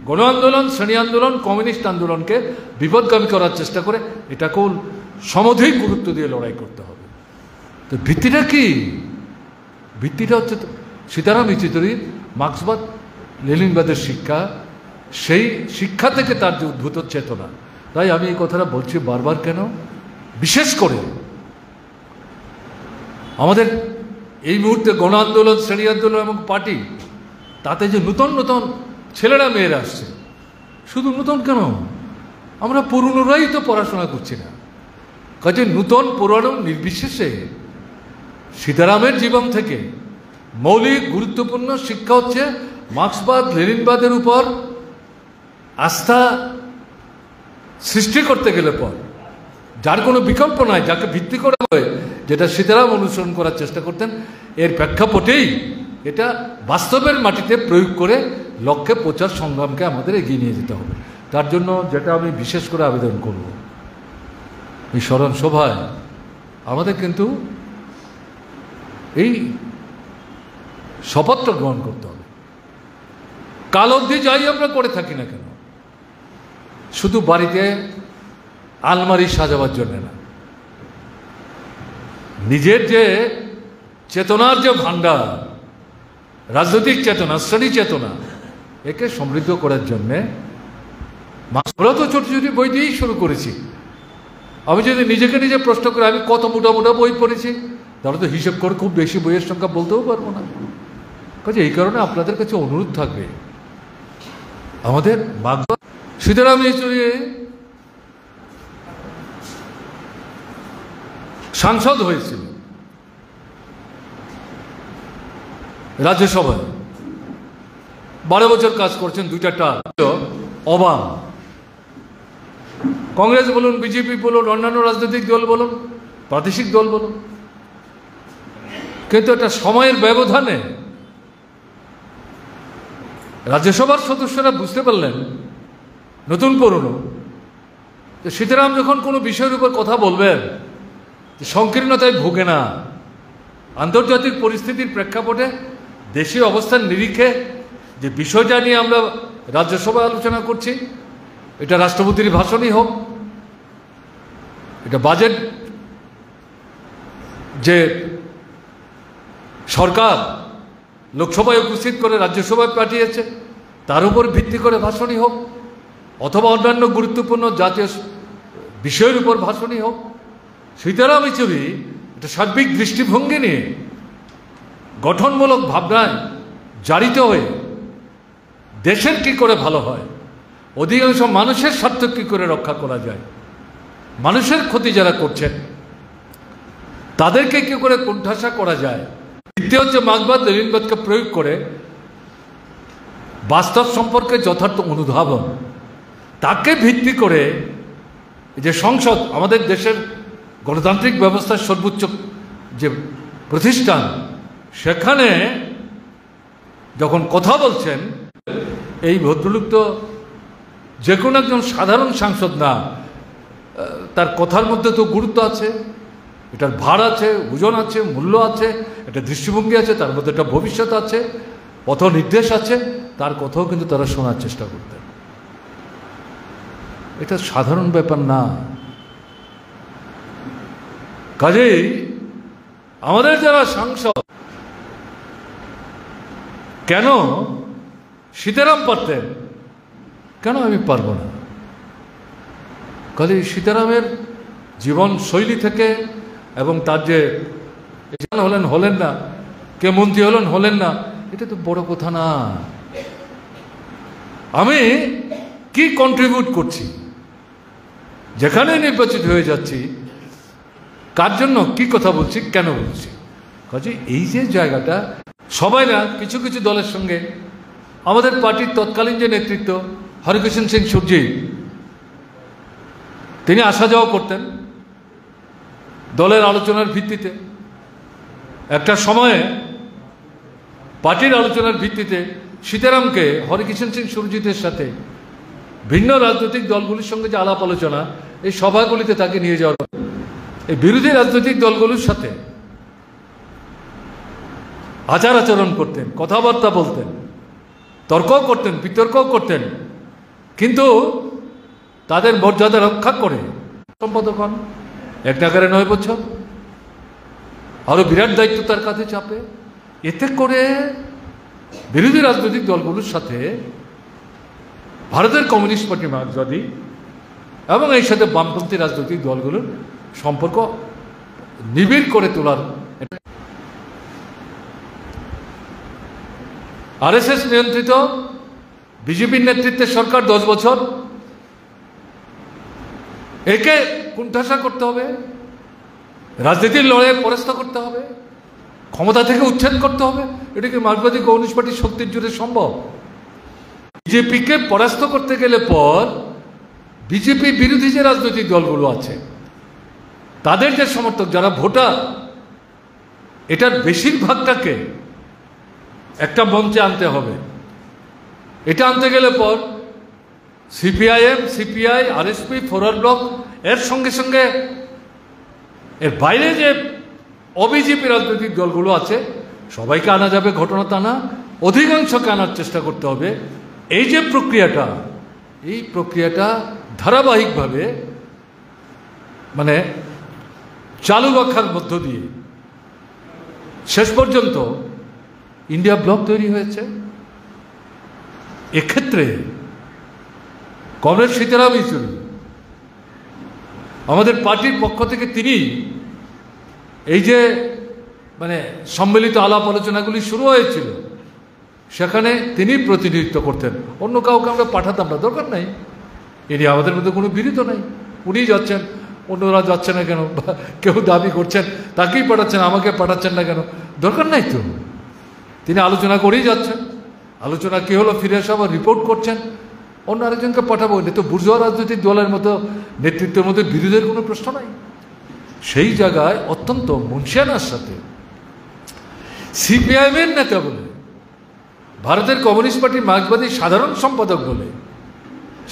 গণ আন্দোলন, শ্রেণী আন্দোলন, কমিউনিস্ট আন্দোলনকে বিপদগামী করার চেষ্টা করে। এটাকেও সমধিক গুরুত্ব দিয়ে লড়াই করতে হবে। তো ভিত্তিটা কি? ভিত্তিটা হচ্ছে সীতারাম ইয়েচুরির মার্ক্সবাদ লেনিনবাদের শিক্ষা, সেই শিক্ষা থেকে তার যে উদ্ভূত চেতনা। তাই আমি এই কথাটা বলছি বারবার, কেন বিশেষ করে আমাদের এই মুহূর্তে গণ আন্দোলন, শ্রেণী আন্দোলন এবং পার্টি, তাতে যে নতুন নতুন ছেলেরা মেয়েরা আসছে। শুধু নতুন কেন, আমরা পুরনোরাই তো পড়াশোনা করছি না। কাজে নতুন পুরানো নির্বিশেষে সীতারামের জীবন থেকে মৌলিক গুরুত্বপূর্ণ শিক্ষা হচ্ছে মার্ক্সবাদ লেনিনবাদের উপর আস্থা সৃষ্টি করতে গেলে পর যার কোনো বিকল্প নাই, যাকে ভিত্তি করা হয়, যেটা সীতারাম অনুসরণ করার চেষ্টা করতেন, এর প্রেক্ষাপটেই এটা বাস্তবের মাটিতে প্রয়োগ করে লক্ষ্যে প্রচার সংগ্রামকে আমাদের এগিয়ে নিয়ে যেতে হবে। তার জন্য যেটা আমি বিশেষ করে আবেদন করব, এই স্মরণ সভায় আমাদের কিন্তু এই শপথটা গ্রহণ করতে হবে। কাল অবধি যাই আমরা করে থাকি না কেন, শুধু বাড়িতে আলমারি সাজাবার জন্য না, নিজের যে চেতনার যে ভাণ্ডার, রাজনৈতিক চেতনা, শ্রেণী চেতনা, একে সমৃদ্ধ করার জন্যে আমরা তো ছোট ছোট বই দিয়েই শুরু করেছি। আমি যদি নিজেকে নিজে প্রশ্ন করি আমি কত মোটা মোটা বই পড়েছি, তাহলে তো হিসেব করে খুব বেশি বইয়ের সংখ্যা বলতেও পারবো না। কাজে এই কারণে আপনাদের কাছে অনুরোধ থাকবে, আমাদের সীতারাম ইয়েচুরি সাংসদ হয়েছিল রাজ্যসভায়, 12 বছর কাজ করছেন, 2টা টার্ম। অবাক কংগ্রেস বলুন, বিজেপি বলুন, অন্যান্য রাজনৈতিক দল বলুন, প্রাদেশিক দল বলুন, কিন্তু একটা সময়ের ব্যবধানে রাজ্যসভার সদস্যরা বুঝতে পারলেন, নতুন পুরনো, যে সীতারাম যখন কোনো বিষয়ের উপর কথা বলবেন, সংকীর্ণতায় ভুগে না, আন্তর্জাতিক পরিস্থিতির প্রেক্ষাপটে দেশীয় অবস্থার নিরিখে যে বিষয়টা নিয়ে আমরা রাজ্যসভায় আলোচনা করছি, এটা রাষ্ট্রপতির ভাষণই হোক, এটা বাজেট যে সরকার লোকসভায় উপস্থিত করে রাজ্যসভায় পাঠিয়েছে তার উপর ভিত্তি করে ভাষণই হোক, অথবা অন্যান্য গুরুত্বপূর্ণ জাতীয় বিষয়ের উপর ভাষণই হোক, সীতারাম ইয়েচুরি একটা সার্বিক দৃষ্টিভঙ্গি নিয়ে গঠনমূলক ভাবনায় জারিত হয়ে দেশের কি করে ভালো হয়, অধিকাংশ মানুষের স্বার্থ কি করে রক্ষা করা যায়, মানুষের ক্ষতি যারা করছেন তাদেরকে কি করে কোণঠাসা করা যায়, দ্বিতীয় হচ্ছে মার্ক্সবাদ লেনিনবাদকে প্রয়োগ করে বাস্তব সম্পর্কে যথার্থ অনুধাবন, তাকে ভিত্তি করে যে সংসদ, আমাদের দেশের গণতান্ত্রিক ব্যবস্থার সর্বোচ্চ যে প্রতিষ্ঠান, সেখানে যখন কথা বলছেন, এই ভদ্রলোক তো যে কোনো একজন সাধারণ সাংসদ না, তার কথার মধ্যে তো গুরুত্ব আছে, এটার ভার আছে, ওজন আছে, মূল্য আছে, একটা দৃষ্টিভঙ্গি আছে, তার মধ্যে একটা ভবিষ্যৎ আছে, পথ নির্দেশ আছে, তার কথাও কিন্তু তারা শোনার চেষ্টা করতেন। এটা সাধারণ ব্যাপার না। কাজেই আমাদের যারা সাংসদ, কেন সীতারাম পারতেন, কেন আমি পারবো না? কাজেই সীতারামের জীবন শৈলী থেকে এবং তার যে হলেন না, কে মন্ত্রী হলেন না, এটা তো বড় কথা না। আমি কি কন্ট্রিবিউট করছি, যেখানে নির্বাচিত হয়ে যাচ্ছি, কার জন্য কি কথা বলছি, কেন বলছি। কাজে এই যে জায়গাটা, সবাই না, কিছু কিছু দলের সঙ্গে আমাদের পার্টির তৎকালীন যে নেতৃত্ব হরিকৃষ্ণ সিং সূর্যি, তিনি আসা যাওয়া করতেন দলের আলোচনার ভিত্তিতে। একটা সময়ে পার্টির আলোচনার ভিত্তিতে সীতারামকে হরিকিষণ সিং সুরজিতের সাথে ভিন্ন রাজনৈতিক দলগুলির সঙ্গে যে আলাপ আলোচনা, এই সভাগুলিতে তাকে নিয়ে যাওয়ার, এই বিরোধী রাজনৈতিক দলগুলোর সাথে আচার আচরণ করতেন, কথাবার্তা বলতেন, তর্কও করতেন, বিতর্কও করতেন, কিন্তু তাদের মর্যাদা রক্ষা করে সম্পাদক হন। এক নাগারে 9 বছর, আরো বিরাট দায়িত্ব তার কাঁধে চাপে। এতে করে বিরোধী রাজনৈতিক দলগুলোর সাথে ভারতের কমিউনিস্ট পার্টি মার্ক্সবাদী এবং এই সাথে বামপন্থী রাজনৈতিক দলগুলোর সম্পর্ক নিবিড় করে তোলার, আরএসএস নিয়ন্ত্রিত বিজেপির নেতৃত্বের সরকার 10 বছর, একে কুণ্ঠাসা করতে হবে, রাজনীতির লড়াইয়ে পরাস্ত করতে হবে, ক্ষমতা থেকে উচ্ছেদ করতে হবে। এটা কি মার্ক্সবাদী কমিউনিস্ট পার্টির শক্তির জোরে সম্ভব? বিজেপিকে পরাস্ত করতে গেলে পর বিজেপি বিরোধী যে রাজনৈতিক দলগুলো আছে, তাদের যে সমর্থক, যারা ভোটার, এটার বেশিরভাগটাকে একটা মঞ্চে আনতে হবে। এটা আনতে গেলে পর CPIM, CPI, RSP, forward block, এর সঙ্গে সঙ্গে এর বাইরে যে অবিজেপি রাজনৈতিক দলগুলো আছে, সবাইকে আনা যাবে ঘটনা তা না, অধিকাংশকে আনার চেষ্টা করতে হবে। এই যে প্রক্রিয়াটা, এই প্রক্রিয়াটা ধারাবাহিকভাবে মানে চালু রাখার মধ্য দিয়ে শেষ পর্যন্ত ইন্ডিয়া ব্লক তৈরি হয়েছে। এক্ষেত্রে কমরেড সীতারাম ইয়েচুরি, আমাদের পার্টির পক্ষ থেকে তিনি এই যে মানে সম্মিলিত আলাপ আলোচনাগুলি শুরু হয়েছিল, সেখানে তিনি প্রতিনিধিত্ব করতেন, অন্য কাউকে আমরা পাঠাতাম না, দরকার নাই। এটি আমাদের মধ্যে কোনো বিরোধ নাই, উনিই যাচ্ছেন, অন্যরা যাচ্ছে না কেন? কেউ দাবি করছেন তাকেই পাঠাচ্ছেন, আমাকে পাঠাচ্ছেন না কেন? দরকার নাই তো। তিনি আলোচনা করেই যাচ্ছেন, আলোচনা কী হলো ফিরে এসে আবার রিপোর্ট করছেন, অন্য আরেকজনকে পাঠাবো। এটা তো বুর্জোয়া রাজনৈতিক দলের মতো নেতৃত্বের মধ্যে বিরোধের কোনো প্রশ্ন নাই। সেই জায়গায় অত্যন্ত মুনশিয়ানার সাথে সিপিআইএমের নেতা বলে, ভারতের কমিউনিস্ট পার্টির মার্ক্সবাদী সাধারণ সম্পাদক বলে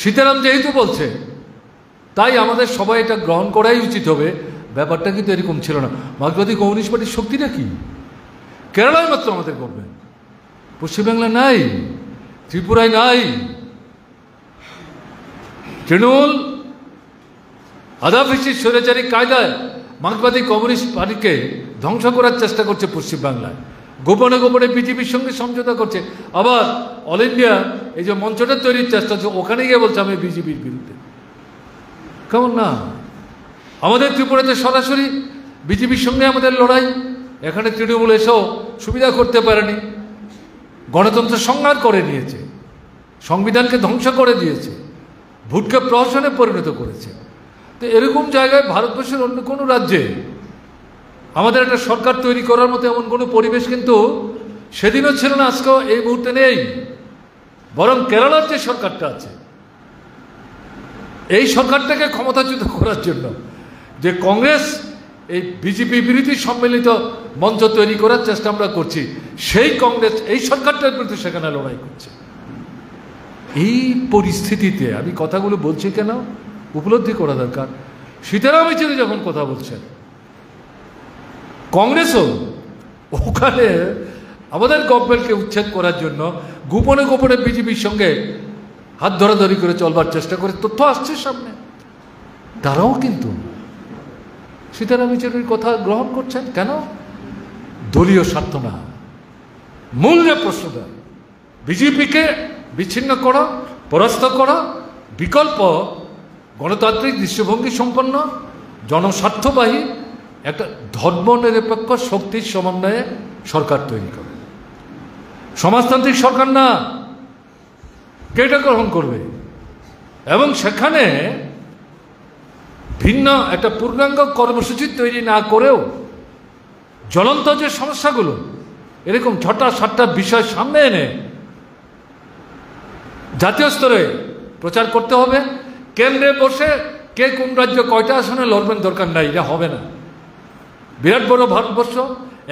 সীতারাম যেহেতু বলছে, তাই আমাদের সবাই এটা গ্রহণ করাই উচিত হবে। ব্যাপারটা কিন্তু এরকম ছিল না। মার্ক্সবাদী কমিউনিস্ট পার্টির শক্তিটা কি? কেরালায় মাত্র আমাদের করবেন, পশ্চিমবাংলায় নাই, ত্রিপুরায় নাই। তৃণমূল আদাফিসির স্বৈরাচারী কায়দায় মার্ক্সবাদী কমিউনিস্ট পার্টিকে ধ্বংস করার চেষ্টা করছে পশ্চিমবাংলায়, গোপনে গোপনে বিজেপির সঙ্গে সমঝোতা করছে। আবার অল ইন্ডিয়া এই যে মঞ্চটা তৈরির চেষ্টা হচ্ছে, ওখানে গিয়ে বলছে আমি বিজেপির বিরুদ্ধে। কেমন না? আমাদের ত্রিপুরাতে সরাসরি বিজেপির সঙ্গে আমাদের লড়াই, এখানে তৃণমূল এসেও সুবিধা করতে পারেনি, গণতন্ত্র সংহার করে নিয়েছে, সংবিধানকে ধ্বংস করে দিয়েছে, ভোটকে প্রহসনে পরিণত করেছে। তো এরকম জায়গায় ভারতবর্ষের অন্য কোনো রাজ্যে আমাদের একটা সরকার তৈরি করার মতো এমন কোনো পরিবেশ কিন্তু সেদিনও ছিল না, আজকেও এই মুহূর্তে নেই। বরং কেরালার যে সরকারটা আছে, এই সরকারটাকে ক্ষমতাচ্যুত করার জন্য যে কংগ্রেস এই বিজেপি বিরোধী সম্মিলিত মঞ্চ তৈরি করার চেষ্টা আমরা করছি, সেই কংগ্রেস এই সরকারটার বিরুদ্ধে সেখানে লড়াই করছে। এই পরিস্থিতিতে আমি কথাগুলো বলছি কেন, উপলব্ধি করা দরকার। সীতারাম ইয়েচুরি যখন কথা বলছেন, কংগ্রেসও ওখানে আমাদের গভর্নমেন্টকে উচ্ছেদ করার জন্য গোপনে গোপনে বিজেপির সঙ্গে হাত ধরাধরি করে চলবার চেষ্টা করে, তথ্য আসছে সামনে। তারাও কিন্তু সীতারাম ইয়েচুরির কথা গ্রহণ করছেন কেন? দলীয় স্বার্থ না, মূল যে প্রশ্নটা, বিজেপিকে বিচ্ছিন্ন করা, পরাস্ত করা, বিকল্প গণতান্ত্রিক দৃষ্টিভঙ্গি সম্পন্ন জনস্বার্থবাহী একটা ধর্মনিরপেক্ষ শক্তির সমন্বয়ে সরকার তৈরি করে। সমাজতান্ত্রিক সরকার না, কে এটা গ্রহণ করবে? এবং সেখানে ভিন্ন একটা পূর্ণাঙ্গ কর্মসূচি তৈরি না করেও জ্বলন্ত যে সমস্যাগুলো, এরকম 6টা-7টা বিষয় সামনে এনে জাতীয় স্তরে প্রচার করতে হবে। কেন্দ্রে বসে কে কোন রাজ্য কয়টা আসনে লড়বেন দরকার নাই, এটা হবে না। বিরাট বড় ভারতবর্ষ,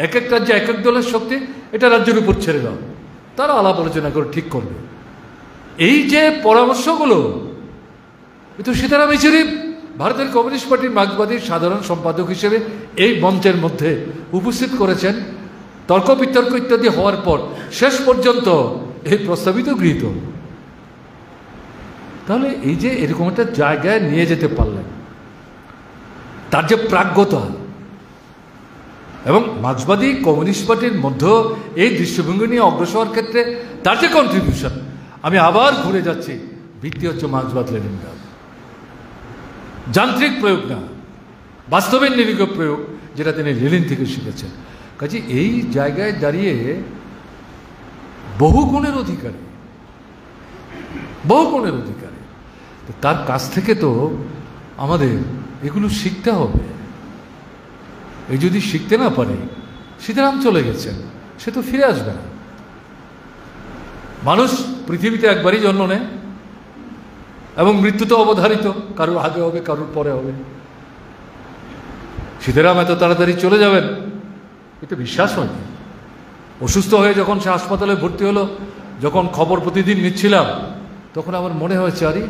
এক এক রাজ্যে এক এক দলের শক্তি, এটা রাজ্যের উপর ছেড়ে দাও। তারা আলাপ আলোচনা করে ঠিক করবে। এই যে পরামর্শগুলো, কিন্তু সীতারাম ইয়েচুরি ভারতের কমিউনিস্ট পার্টির মার্ক্সবাদীর সাধারণ সম্পাদক হিসেবে এই মঞ্চের মধ্যে উপস্থিত করেছেন। তর্ক বিতর্ক ইত্যাদি হওয়ার পর শেষ পর্যন্ত এই প্রস্তাবিত গৃহীত। তাহলে এই যে এরকম একটা জায়গায় নিয়ে যেতে পারলেন, তার যে প্রাজ্ঞতা এবং মার্ক্সবাদী কমিউনিস্ট পার্টির মধ্যে এই দৃষ্টিভঙ্গি নিয়ে অগ্রসর হওয়ার ক্ষেত্রে তার যে কন্ট্রিবিউশন, আমি আবার ঘুরে যাচ্ছি, ভিত্তি হচ্ছে মার্ক্সবাদ লেনিনবাদ। যান্ত্রিক প্রয়োগ না, বাস্তবের নিরীহ প্রয়োগ, যেটা তিনি লেনিন থেকে শিখেছেন। কাজে এই জায়গায় দাঁড়িয়ে বহু গুণের অধিকারী, তার কাছ থেকে তো আমাদের এগুলো শিখতে হবে। এই যদি শিখতে না পারে, সীতারাম চলে গেছেন, সে তো ফিরে আসবে না। মানুষ পৃথিবীতে একবারই জন্ম নেয় এবং মৃত্যু তো অবধারিত, কারোর আগে হবে, কারোর পরে হবে। সীতারাম এত তাড়াতাড়ি চলে যাবেন এটা বিশ্বাস হয়নি। অসুস্থ হয়ে যখন সে হাসপাতালে ভর্তি হলো, যখন খবর প্রতিদিন নিচ্ছিলাম, তখন আমার মনে হয়েছে আরে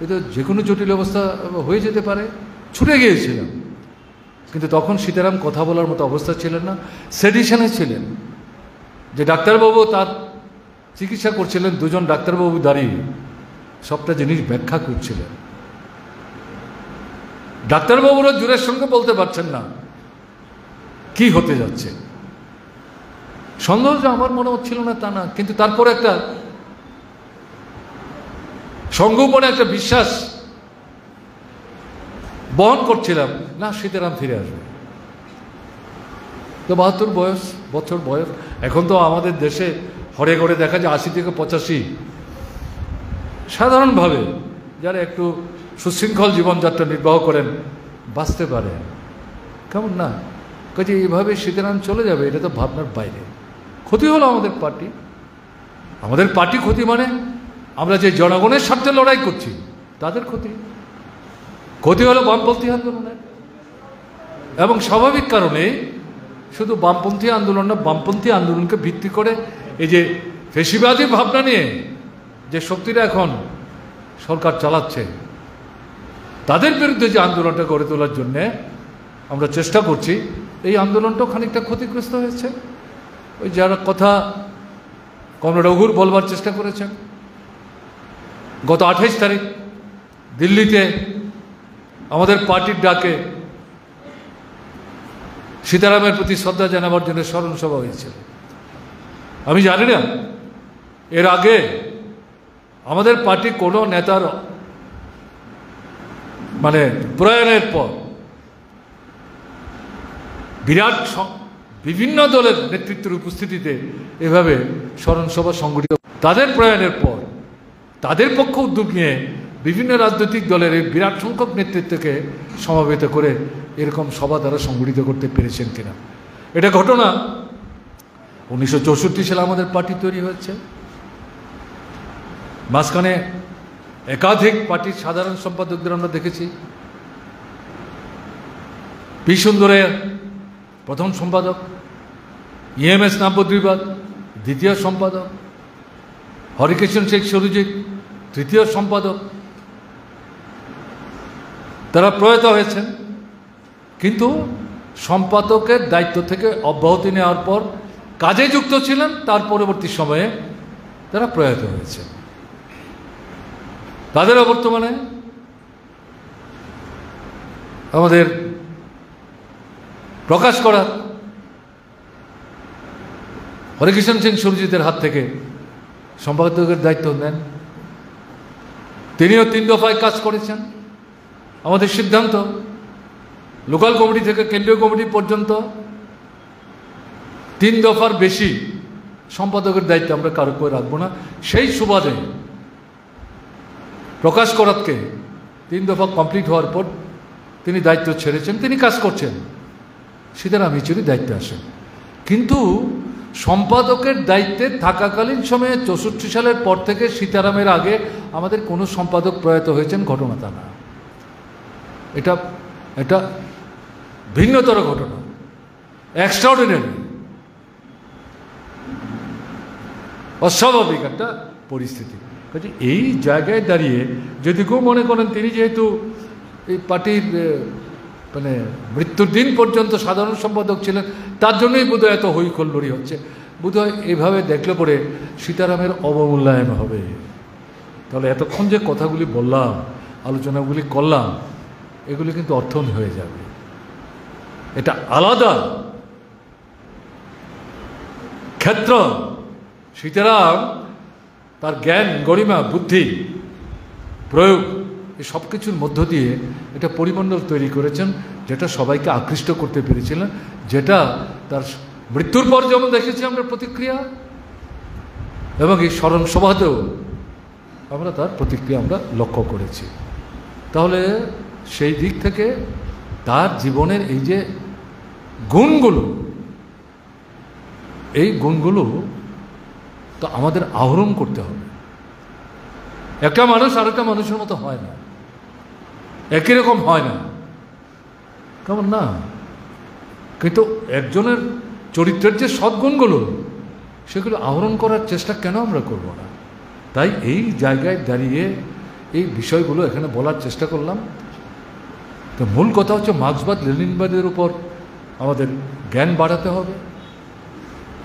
এ তো যে কোনো জটিল অবস্থা হয়ে যেতে পারে, ছুটে গিয়েছিলাম। কিন্তু তখন সীতারাম কথা বলার মতো অবস্থা ছিলেন না, সেডিশনে ছিলেন। যে ডাক্তারবাবু তার চিকিৎসা করছিলেন, দুজন ডাক্তারবাবু দাঁড়িয়ে সবটা জিনিস ব্যাখ্যা করছিলেন। ডাক্তারবাবুরা জোরের সঙ্গে বলতে পারছেন না কি হতে যাচ্ছে। সন্দেহ যে আমার মনে হচ্ছিল না তা না, কিন্তু তারপরে একটা সংগোপনে একটা বিশ্বাস বহন করছিলাম, না সীতারাম ফিরে আসবে। তো 72 বছর বয়স। এখন তো আমাদের দেশে হরে ঘরে দেখা যায় 80 থেকে 85 সাধারণভাবে যারা একটু সুশৃঙ্খল জীবনযাত্রা নির্বাহ করেন বাঁচতে পারে, কেমন না? কাজে এইভাবে সীতারাম চলে যাবে, এটা তো ভাবনার বাইরে। ক্ষতি হলো আমাদের পার্টি ক্ষতি মানে আমরা যে জনগণের স্বার্থে লড়াই করছি তাদের ক্ষতি হলো বামপন্থী আন্দোলনের। এবং স্বাভাবিক কারণে শুধু বামপন্থী আন্দোলন না, বামপন্থী আন্দোলনকে ভিত্তি করে এই যে ফেসিবাদী ভাবনা নিয়ে যে শক্তিরা এখন সরকার চালাচ্ছে, তাদের বিরুদ্ধে যে আন্দোলনটা গড়ে তোলার জন্যে আমরা চেষ্টা করছি, এই আন্দোলনটাও খানিকটা ক্ষতিগ্রস্ত হয়েছে। ওই যারা কথা কমরেড রঘুর বলবার চেষ্টা করেছেন, গত 28 তারিখ দিল্লিতে আমাদের পার্টির ডাকে সীতারামের প্রতি শ্রদ্ধা জানাবার জন্য স্মরণ সভা হয়েছিল। আমি জানি না এর আগে আমাদের পার্টি কোনো নেতার মানে প্রয়াণের পর বিরাট বিভিন্ন দলের নেতৃত্বের উপস্থিতিতে এভাবে স্মরণ সভা সংগঠিত। তাদের প্রয়াণের পর তাদের পক্ষ উদ্যোগ নিয়ে বিভিন্ন রাজনৈতিক দলের এই বিরাট সংখ্যক নেতৃত্বকে সমাবেত করে এরকম সভা তারা সংগঠিত করতে পেরেছেন কিনা। এটা ঘটনা 1964 সালে আমাদের পার্টি তৈরি হয়েছে। মাঝখানে একাধিক পার্টির সাধারণ সম্পাদকদের আমরা দেখেছি। পি সুন্দরের প্রথম সম্পাদক, EMS নাব্যদ্বিবাদ দ্বিতীয় সম্পাদক, হরিকৃষ্ণ শেখ সুরজিৎ তৃতীয় সম্পাদক, তারা প্রয়াত হয়েছেন। কিন্তু সম্পাদকের দায়িত্ব থেকে অব্যাহতি নেওয়ার পর কাজে যুক্ত ছিলেন, তার পরবর্তী সময়ে তারা প্রয়াত হয়েছে। তাদেরও বর্তমানে আমাদের প্রকাশ করা হরিকৃষ্ণ সিং সুরজিতের হাত থেকে সম্পাদকের দায়িত্ব নেন। তিনিও 3 দফায় কাজ করেছেন। আমাদের সিদ্ধান্ত লোকাল কমিটি থেকে কেন্দ্রীয় কমিটি পর্যন্ত 3 দফার বেশি সম্পাদকের দায়িত্ব আমরা কারো করে রাখবো না। সেই সুবাদে প্রকাশ করাতকে 3 দফা কমপ্লিট হওয়ার পর তিনি দায়িত্ব ছেড়েছেন, তিনি কাজ করছেন। সীতারাম ইয়েচুরি দায়িত্বে আসেন। কিন্তু সম্পাদকের দায়িত্বে থাকাকালীন সময়ে 64 সালের পর থেকে সীতারামের আগে আমাদের কোনো সম্পাদক প্রয়াত হয়েছেন ঘটনা তা না। এটা ভিন্নতর ঘটনা, এক্সট্রাঅর্ডিনারি। অস্বাভাবিক একটা পরিস্থিতি। কাজে এই জায়গায় দাঁড়িয়ে যদি কেউ মনে করেন তিনি যেহেতু এই পার্টির মানে মৃত্যুর দিন পর্যন্ত সাধারণ সম্পাদক ছিলেন, তার জন্যই বোধহয় এত হইখল্লোড়ি হচ্ছে, বোধহয় এইভাবে দেখলে পরে সীতারামের অবমূল্যায়ন হবে। তাহলে এতক্ষণ যে কথাগুলি বললাম, আলোচনাগুলি করলাম, এগুলি কিন্তু অর্থহীন হয়ে যাবে। এটা আলাদা ক্ষেত্র। সীতারাম তার জ্ঞান, গরিমা, বুদ্ধি, প্রয়োগ, এই সব কিছুর মধ্য দিয়ে এটা পরিমণ্ডল তৈরি করেছেন, যেটা সবাইকে আকৃষ্ট করতে পেরেছিলেন, যেটা তার মৃত্যুর পর যেমন দেখেছি আমরা প্রতিক্রিয়া, এবং এই স্মরণ সভাতেও আমরা তার প্রতিক্রিয়া আমরা লক্ষ্য করেছি। তাহলে সেই দিক থেকে তার জীবনের এই যে গুণগুলো, এই গুণগুলো তো আমাদের আহরণ করতে হবে। একটা মানুষ আরেকটা মানুষের মতো হয় না, একই রকম হয় না, কেমন না? কিন্তু একজনের চরিত্রের যে সদ্গুণগুলো, সেগুলো আহরণ করার চেষ্টা কেন আমরা করব না? তাই এই জায়গায় দাঁড়িয়ে এই বিষয়গুলো এখানে বলার চেষ্টা করলাম। তো মূল কথা হচ্ছে মার্ক্সবাদ লেনিনবাদের উপর আমাদের জ্ঞান বাড়াতে হবে,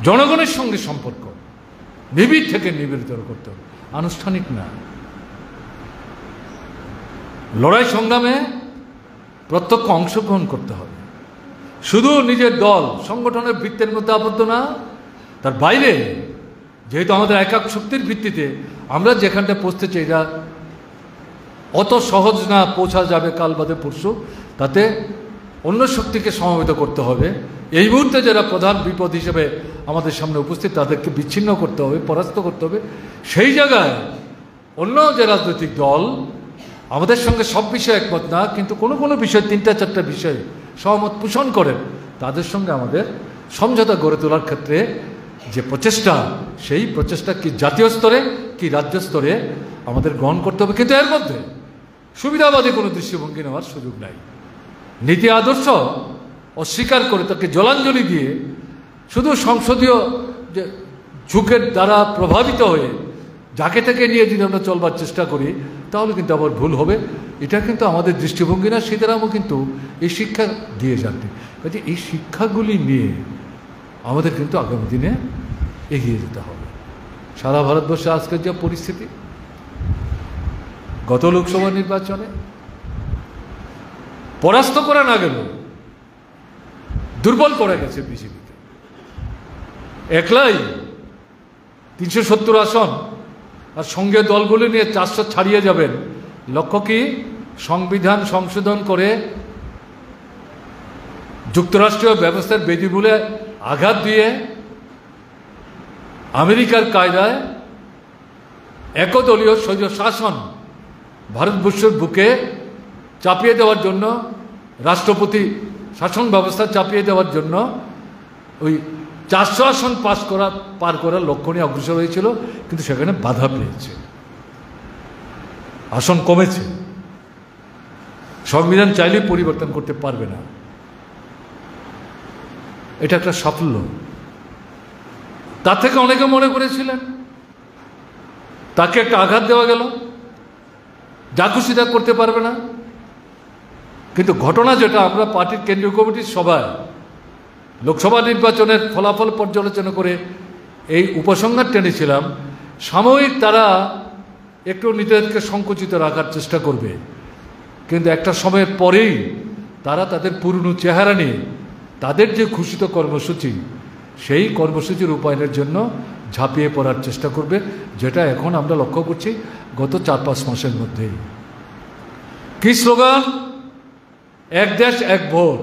জনগণের সঙ্গে সম্পর্ক নিবিড় থেকে নিবেদিত করতে হবে, আনুষ্ঠানিক না। লড়াই সংগ্রামে প্রত্যক্ষ অংশগ্রহণ করতে হবে, শুধু নিজের দল সংগঠনের বৃত্তের মধ্যে আবদ্ধ না, তার বাইরে। যেহেতু আমাদের একক শক্তির ভিত্তিতে আমরা যেখানটা পৌঁছতে চাই, এটা অত সহজ না, পৌঁছা যাবে কাল বাদে পরশু, তাতে অন্য শক্তিকে সমবেত করতে হবে। এই মুহূর্তে যারা প্রধান বিপদ হিসেবে আমাদের সামনে উপস্থিত, তাদেরকে বিচ্ছিন্ন করতে হবে, পরাস্ত করতে হবে। সেই জায়গায় অন্য যে রাজনৈতিক দল আমাদের সঙ্গে সব বিষয়ে একমত না, কিন্তু কোনো কোনো বিষয়, 3-4টা বিষয়ে সহমত পোষণ করেন, তাদের সঙ্গে আমাদের সমঝোতা গড়ে তোলার ক্ষেত্রে যে প্রচেষ্টা, সেই প্রচেষ্টা কি জাতীয় স্তরে কি রাজ্য স্তরে আমাদের গ্রহণ করতে হবে। কিন্তু এর মধ্যে সুবিধাবাদী কোনো দৃষ্টিভঙ্গি নেওয়ার সুযোগ নাই। নীতি আদর্শ অস্বীকার করে তাকে জলাঞ্জলি দিয়ে শুধু সংসদীয় যে ঝুঁকের দ্বারা প্রভাবিত হয়ে যাকে তাকে নিয়ে যদি আমরা চলবার চেষ্টা করি, তাহলে কিন্তু আবার ভুল হবে। এটা কিন্তু আমাদের দৃষ্টিভঙ্গি না। সীতারামও কিন্তু এই শিক্ষা দিয়ে যাননি। কাজে এই শিক্ষাগুলি নিয়ে আমাদের কিন্তু আগামী দিনে এগিয়ে যেতে হবে। সারা ভারতবর্ষে আজকের যে পরিস্থিতি, গত লোকসভা নির্বাচনে পরাস্ত করা না গেল, দুর্বল করে গেছে বিজেপিকে। একলাই 370 আসন, আর সঙ্গে দলগুলি নিয়ে 400 ছাড়িয়ে যাবেন। লক্ষ্য কি? সংবিধান সংশোধন করে যুক্তরাষ্ট্রীয় ব্যবস্থার বেদিমূলে আঘাত দিয়ে আমেরিকার কায়দায় একদলীয় স্বৈর শাসন ভারতবর্ষের বুকে চাপিয়ে দেওয়ার জন্য, রাষ্ট্রপতি শাসন ব্যবস্থা চাপিয়ে দেওয়ার জন্য ওই 400 আসন পার করার লক্ষ্য নিয়ে অগ্রসর হয়েছিল, কিন্তু সেখানে বাধা পেয়েছে, আসন কমেছে। সংবিধান চাইলে পরিবর্তন করতে পারবে না। এটা একটা সাফল্য। তার থেকে অনেকে মনে করেছিলেন তাকে একটা আঘাত দেওয়া গেল, যা খুশি তা করতে পারবে না। কিন্তু ঘটনা যেটা, আমরা পার্টির কেন্দ্রীয় কমিটির সভায় লোকসভা নির্বাচনের ফলাফল পর্যালোচনা করে এই উপসংহার টেনেছিলাম, সাময়িক তারা একটু নিজেদেরকে সংকুচিত রাখার চেষ্টা করবে, কিন্তু একটা সময়ের পরেই তারা তাদের পুরনো চেহারা নিয়ে তাদের যে ঘোষিত কর্মসূচি, সেই কর্মসূচি রূপায়ণের জন্য ঝাঁপিয়ে পড়ার চেষ্টা করবে, যেটা এখন আমরা লক্ষ্য করছি গত 4-5 মাসের মধ্যেই। কি স্লোগান? এক দেশ এক ভোট।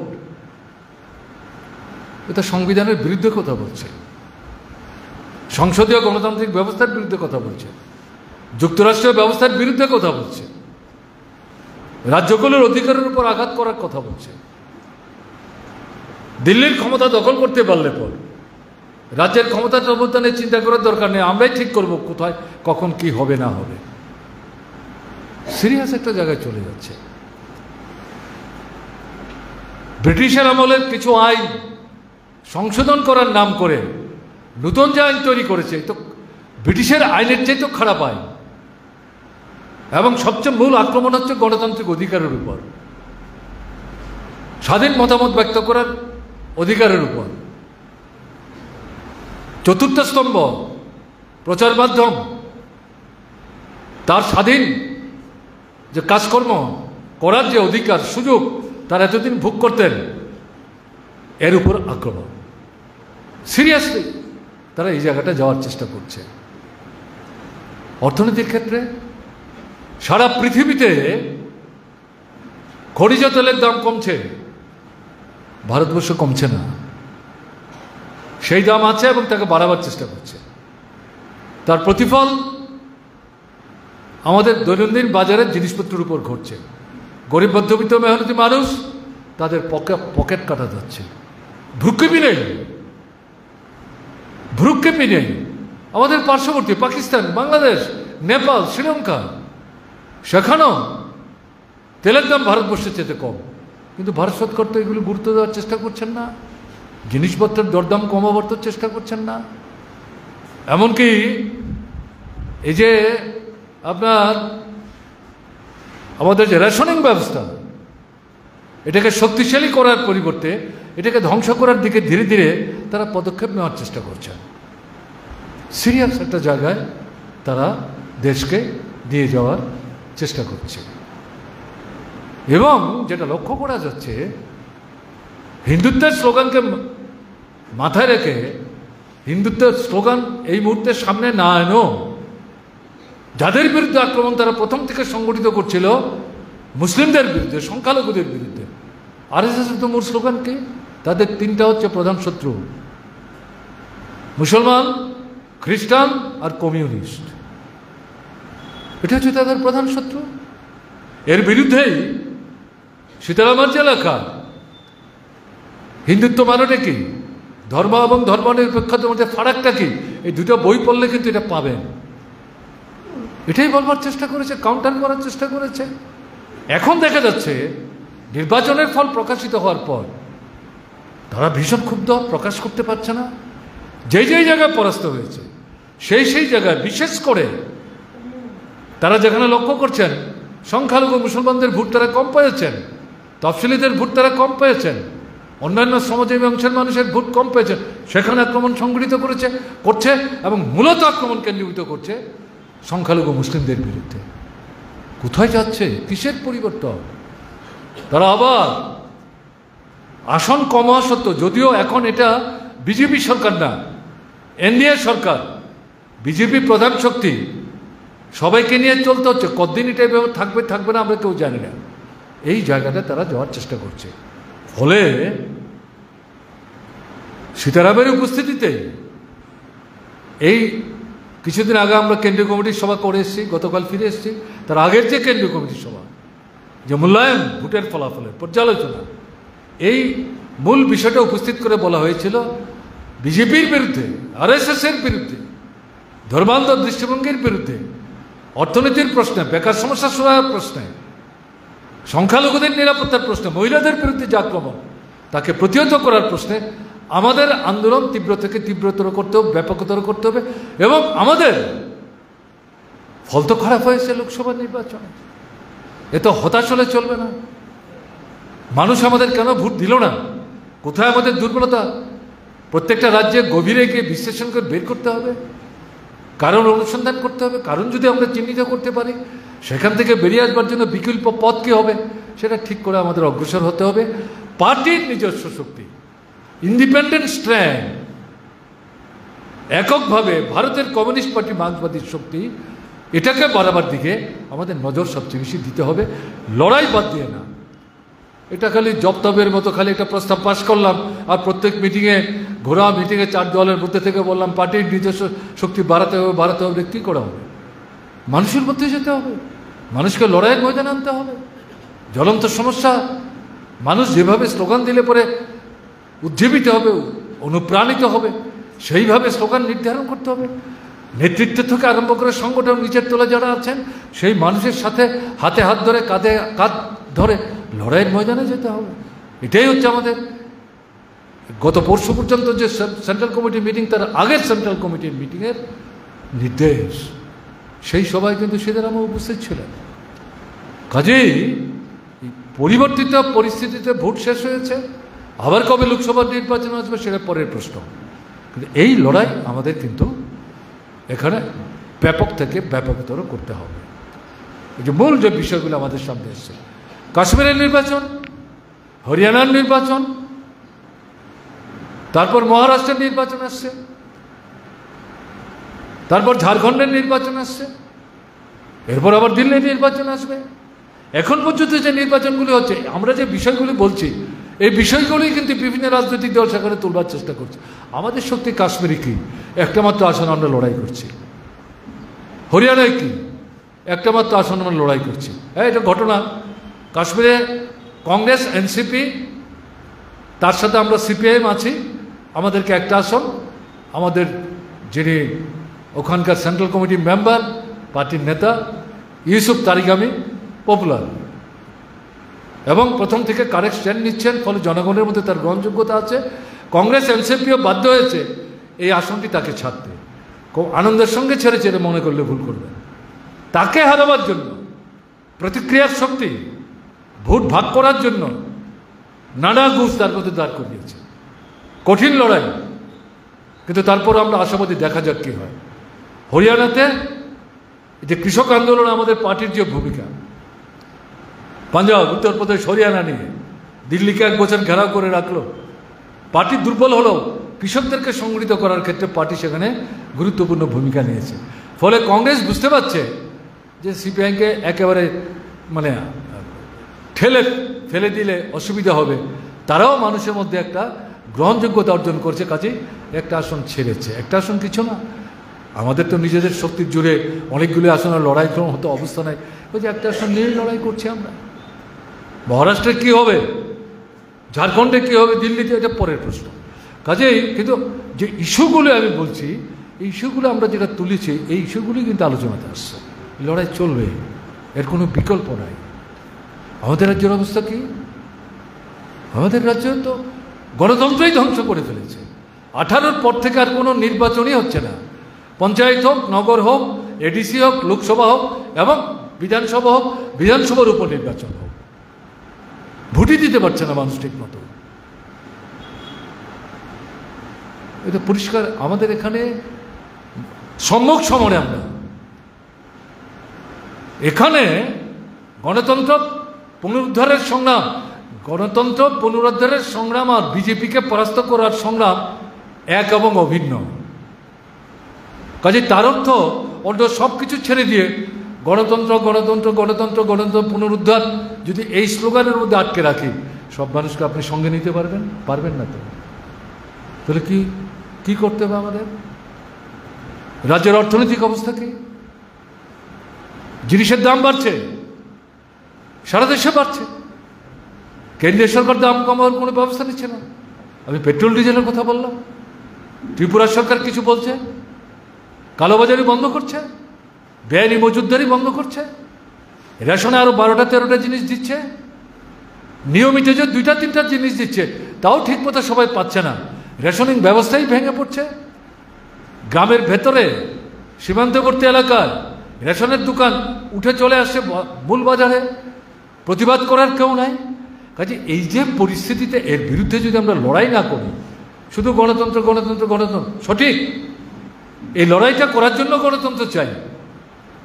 এটা সংবিধানের বিরুদ্ধে কথা বলছে, সংসদীয় গণতান্ত্রিক ব্যবস্থার বিরুদ্ধে কথা বলছে, যুক্তরাষ্ট্রীয় ব্যবস্থার বিরুদ্ধে কথা বলছে, রাজ্যগুলোর অধিকারের উপর আঘাত করার কথা বলছে। দিল্লির ক্ষমতা দখল করতে পারলে পর রাজ্যের ক্ষমতা প্রবর্তনের চিন্তা করার দরকার নেই, আমরাই ঠিক করব কোথায় কখন কি হবে না হবে। সিরিয়াস একটা জায়গায় চলে যাচ্ছে। ব্রিটিশের আমলের কিছু আইন সংশোধন করার নাম করে নতুন যে আইন তৈরি করেছে, তো ব্রিটিশের আইনের চাইতেও খারাপ আইন, এবং সবচেয়ে মূল আক্রমণ হচ্ছে গণতান্ত্রিক অধিকারের উপর, স্বাধীন মতামত ব্যক্ত করার অধিকারের উপর। চতুর্থ স্তম্ভ প্রচার মাধ্যম, তার স্বাধীন যে কাজকর্ম করার যে অধিকার সুযোগ তারা এতদিন ভোগ করতেন, এর উপর আক্রমণ। সিরিয়াসলি তারা এই জায়গাটা যাওয়ার চেষ্টা করছে। অর্থনীতির ক্ষেত্রে সারা পৃথিবীতে খনিজ তেলের দাম কমছে, ভারতবর্ষ কমছে না। সেই দাম আছে এবং তাকে বাড়াবার চেষ্টা করছে। তার প্রতিফল আমাদের দৈনন্দিন বাজারের জিনিসপত্রের উপর ঘটছে। গরিব মধ্যবিত্ত মেহনতি মানুষ, তাদের পকেট কাটা যাচ্ছে। ভ্রুক্ষেপই নেই, ভ্রুক্ষেপই নেই। আমাদের পার্শ্ববর্তী পাকিস্তান, বাংলাদেশ, নেপাল, শ্রীলঙ্কা, সেখানেও তেলের দাম ভারতবর্ষের চেয়ে কম, কিন্তু ভারত সরকার তো এগুলো গুরুত্ব দেওয়ার চেষ্টা করছেন না। জিনিসপত্রের দরদাম কমাবার তো চেষ্টা করছেন না। এমনকি এই যে আপনার আমাদের যে রেশনিং ব্যবস্থা, এটাকে শক্তিশালী করার পরিবর্তে এটাকে ধ্বংস করার দিকে ধীরে ধীরে তারা পদক্ষেপ নেওয়ার চেষ্টা করছেন। সিরিয়াস একটা জায়গায় তারা দেশকে দিয়ে যাওয়ার চেষ্টা করছে। এবং যেটা লক্ষ্য করা যাচ্ছে, হিন্দুত্বের স্লোগানকে মাথায় রেখে, হিন্দুত্বের স্লোগান এই মুহূর্তে সামনে না এনো, যাদের বিরুদ্ধে আক্রমণ তারা প্রথম থেকে সংগঠিত করছিল, মুসলিমদের বিরুদ্ধে, সংখ্যালঘুদের বিরুদ্ধে। আরএসএসের তো মূল স্লোগান কি? তাদের তিনটা হচ্ছে প্রধান শত্রু: মুসলমান, খ্রিস্টান আর কমিউনিস্ট। এটা হচ্ছে তাদের প্রধান শত্রু। এর বিরুদ্ধেই সীতারামের যে লেখা হিন্দুত্ব মানেটা কি, ধর্ম এবং ধর্মনিরপেক্ষতার মধ্যে ফারাকটা কি, এই দুটো বই পড়লে কিন্তু এটা পাবেন। এটাই বলবার চেষ্টা করেছে, কাউন্টার করার চেষ্টা করেছে। এখন দেখা যাচ্ছে নির্বাচনের ফল প্রকাশিত হওয়ার পর তারা ভীষণ ক্ষুব্ধ, প্রকাশ করতে পারছে না। যেই যেই জায়গায় পরাস্ত হয়েছে সেই সেই জায়গায়, বিশেষ করে তারা যেখানে লক্ষ্য করছেন সংখ্যালঘু মুসলমানদের ভোট তারা কম পেয়েছেন, তফসিলিদের ভোট তারা কম পেয়েছেন, অন্যান্য সমাজের অংশের মানুষের ভোট কম পেয়েছেন, সেখানে আক্রমণ সংগঠিত করছে এবং মূলত আক্রমণ কেন্দ্রীভূত করছে সংখ্যালঘু মুসলিমদের বিরুদ্ধে। কোথায় যাচ্ছে? কিসের পরিবর্তন? তারা আবার আসন কম হওয়া সত্ত্বেও, যদিও এখন এটা বিজেপি সরকার না, এনডিএ সরকার, বিজেপি প্রধান শক্তি, সবাইকে নিয়ে চলতে হচ্ছে। কতদিন এটা এভাবে থাকবে থাকবে না আমরা কেউ জানি না। এই জায়গাটা তারা যাওয়ার চেষ্টা করছে। ফলে সীতারামের উপস্থিতিতে এই কিছুদিন আগে আমরা কেন্দ্রীয় কমিটির সভা করে এসেছি, গতকাল ফিরে এসেছি। তার আগের যে কেন্দ্রীয় কমিটির সভা, যে মূল্যায়ন ভোটের ফলাফলের পর্যালোচনা, এই মূল বিষয়টা উপস্থিত করে বলা হয়েছিল বিজেপির বিরুদ্ধে, আরএসএসের বিরুদ্ধে, ধর্মান্ধ দৃষ্টিভঙ্গির বিরুদ্ধে, অর্থনীতির প্রশ্নে, বেকার সমস্যা সমাধানের প্রশ্নে, সংখ্যালঘুদের নিরাপত্তার প্রশ্নে, মহিলাদের বিরুদ্ধে যে আক্রমণ তাকে প্রতিহত করার প্রশ্নে আমাদের আন্দোলন তীব্র থেকে তীব্রতর করতে হবে, ব্যাপকতর করতে হবে। এবং আমাদের ফল তো খারাপ হয়েছে লোকসভা নির্বাচনে, এ তো হতাশ হলে চলবে না। মানুষ আমাদের কেন ভোট দিল না, কোথায় আমাদের দুর্বলতা, প্রত্যেকটা রাজ্যে গভীরে গিয়ে বিশ্লেষণ করে বের করতে হবে, কারণ অনুসন্ধান করতে হবে। কারণ যদি আমরা চিহ্নিত করতে পারি, সেখান থেকে বেরিয়ে আসবার জন্য বিকল্প পথ কী হবে সেটা ঠিক করে আমাদের অগ্রসর হতে হবে। পার্টির নিজস্ব শক্তি, ইন্ডিপেন্ডেন্ট স্ট্র্যান্ড, এককভাবে ভারতের কমিউনিস্ট পার্টি মার্ক্সবাদীর শক্তি, এটাকে বাড়াবার দিকে আমাদের নজর সবচেয়ে বেশি দিতে হবে, লড়াই বাদ দিয়ে না। এটা খালি জপ্তবের মতো খালি একটা প্রস্তাব পাশ করলাম আর প্রত্যেক মিটিংয়ে, ঘোরা মিটিংয়ে 4 দলের মধ্যে থেকে বললাম পার্টির নিজস্ব শক্তি বাড়াতে হবে, কী করা হবে? মানুষের মধ্যে যেতে হবে, মানুষকে লড়াইয়ের ময়দানে আনতে হবে। জ্বলন্ত সমস্যা, মানুষ যেভাবে স্লোগান দিলে পরে উজ্জীবিত হবে, অনুপ্রাণিত হবে, সেইভাবে স্লোগান নির্ধারণ করতে হবে। নেতৃত্ব থেকে আরম্ভ করে সংগঠন নিচের তলে যারা আছেন সেই মানুষের সাথে হাতে হাত ধরে, কাঁধে কাঁধ ধরে লড়াইয়ের ময়দানে যেতে হবে। এটাই হচ্ছে আমাদের গত পরশু পর্যন্ত যে সেন্ট্রাল কমিটির মিটিং, তার আগের সেন্ট্রাল কমিটির মিটিংয়ের নির্দেশ, সেই সভায় কিন্তু সিদ্ধারামও উপস্থিত ছিলেন। কাজেই পরিবর্তিত পরিস্থিতিতে ভোট শেষ হয়েছে, আবার কবে লোকসভা নির্বাচন আসবে সেটা পরের প্রশ্ন। কিন্তু এই লড়াই আমাদের কিন্তু এখানে ব্যাপক থেকে ব্যাপকতর করতে হবে। এই যে মূল যে বিষয়গুলো আমাদের সামনে এসছে, কাশ্মীরের নির্বাচন, হরিয়ানার নির্বাচন, তারপর মহারাষ্ট্রের নির্বাচন আসছে, তারপর ঝাড়খণ্ডের নির্বাচন আসছে, এরপর আবার দিল্লির নির্বাচন আসবে। এখন পর্যন্ত যে নির্বাচনগুলি হচ্ছে, আমরা যে বিষয়গুলি বলছি, এই বিষয়গুলি কিন্তু বিভিন্ন রাজনৈতিক দল সেখানে তুলবার চেষ্টা করছে। আমাদের শক্তি কাশ্মীরে কি? একটা মাত্র আসন আমরা লড়াই করছি। হরিয়ানায় কি? একটা মাত্র আসন আমরা লড়াই করছি। হ্যাঁ, এটা ঘটনা। কাশ্মীরে কংগ্রেস, এনসিপি, তার সাথে আমরা সিপিআইএম আছি, আমাদেরকে একটা আসন, আমাদের যিনি ওখানকার সেন্ট্রাল কমিটির মেম্বার, পার্টির নেতা ইউসুফ তারিগামি পপুলার, এবং প্রথম থেকে কারেক্ট স্ট্যান্ড নিচ্ছেন, ফলে জনগণের মধ্যে তার গ্রহণযোগ্যতা আছে। কংগ্রেস, এনসিপিও বাধ্য হয়েছে এই আসনটি তাকে ছাড়তে, খুব আনন্দের সঙ্গে ছেড়েছে, মনে করলে ভুল করবেন। তাকে হারাবার জন্য, প্রতিক্রিয়ার শক্তি, ভোট ভাগ করার জন্য নানা ঘুষ তার মধ্যে দাঁড় করিয়েছে। কঠিন লড়াই, কিন্তু তারপর আমরা আশাবাদী, দেখা যাক কি হয়। হরিয়ানাতে যে কৃষক আন্দোলন, আমাদের পার্টির যে ভূমিকা, পাঞ্জাব, উত্তরপ্রদেশ, হরিয়ানা নিয়ে দিল্লিকে 1 বছর ঘেরাও করে রাখলো। পার্টি দুর্বল হলেও কৃষকদেরকে সংগঠিত করার ক্ষেত্রে পার্টি সেখানে গুরুত্বপূর্ণ ভূমিকা নিয়েছে। ফলে কংগ্রেস বুঝতে পারছে যে সিপিআইকে একেবারে মানে ফেলে দিলে অসুবিধা হবে, তারাও মানুষের মধ্যে একটা গ্রহণযোগ্যতা অর্জন করছে, কাজেই একটা আসন ছেড়েছে। একটা আসন কিছু না, আমাদের তো নিজেদের শক্তির জুড়ে অনেকগুলি আসনের লড়াই হতো অবস্থা নাই, ওই যে একটা আসন নিয়ে লড়াই করছি আমরা। মহারাষ্ট্রে কি হবে, ঝাড়খণ্ডে কি হবে, দিল্লিতে, এটা পরের প্রশ্ন। কাজেই কিন্তু যে ইস্যুগুলো আমি বলছি, এই ইস্যুগুলো আমরা যেটা তুলেছি, এই ইস্যুগুলি কিন্তু আলোচনাতে আসছে। লড়াই চলবে, এর কোনো বিকল্প নাই। আমাদের রাজ্যের অবস্থা কি? আমাদের রাজ্য তো গণতন্ত্রই ধ্বংস করে ফেলেছে। 18-র পর থেকে আর কোনো নির্বাচনই হচ্ছে না। পঞ্চায়েত হোক, নগর হোক, এডিসি হোক, লোকসভা হোক, এবং বিধানসভা হোক, বিধানসভার উপর নির্বাচন হোক, ভোটই দিতে পারছে না মানুষ ঠিক মতো। এটা পরিষ্কার। আমাদের এখানে সম্মুখ সমরে আমরা এখানে গণতন্ত্র পুনরুদ্ধারের সংগ্রাম, গণতন্ত্র পুনরুদ্ধারের সংগ্রাম আর বিজেপিকে পরাস্ত করার সংগ্রাম এক এবং অভিন্ন। কাজে তার অর্থ অন্য সব কিছু ছেড়ে দিয়ে গণতন্ত্র গণতন্ত্র গণতন্ত্র গণতন্ত্র পুনরুদ্ধার যদি এই স্লোগানের মধ্যে আটকে রাখি, সব মানুষকে আপনি সঙ্গে নিতে পারবেন না। তো তাহলে কি করতে হবে আমাদের? রাজ্যের অর্থনৈতিক অবস্থা কি? জিনিসের দাম বাড়ছে, সারা দেশে বাড়ছে, কেন্দ্রীয় সরকার দাম কমানোর কোনো ব্যবস্থা নিচ্ছে না। আমি পেট্রোল ডিজেলের কথা বললাম, ত্রিপুরা সরকার কিছু বলছে, কালোবাজারি বন্ধ করছে, বেআইনি মজুতদারি বন্ধ করছে, রেশনে আরো 12টা-13টা জিনিস দিচ্ছে, নিয়মিত যে 2টা-3টা জিনিস দিচ্ছে তাও ঠিক মতো সবাই পাচ্ছে না। রেশনিং ব্যবস্থাই ভেঙে পড়ছে। গ্রামের ভেতরে সীমান্তবর্তী এলাকার রেশনের দোকান উঠে চলে আসছে মূল বাজারে, প্রতিবাদ করার কেউ নাই। কাজে এই যে পরিস্থিতিতে এর বিরুদ্ধে যদি আমরা লড়াই না করি, শুধু গণতন্ত্র গণতন্ত্র গণতন্ত্র, সঠিক, এই লড়াইটা করার জন্য গণতন্ত্র চাই।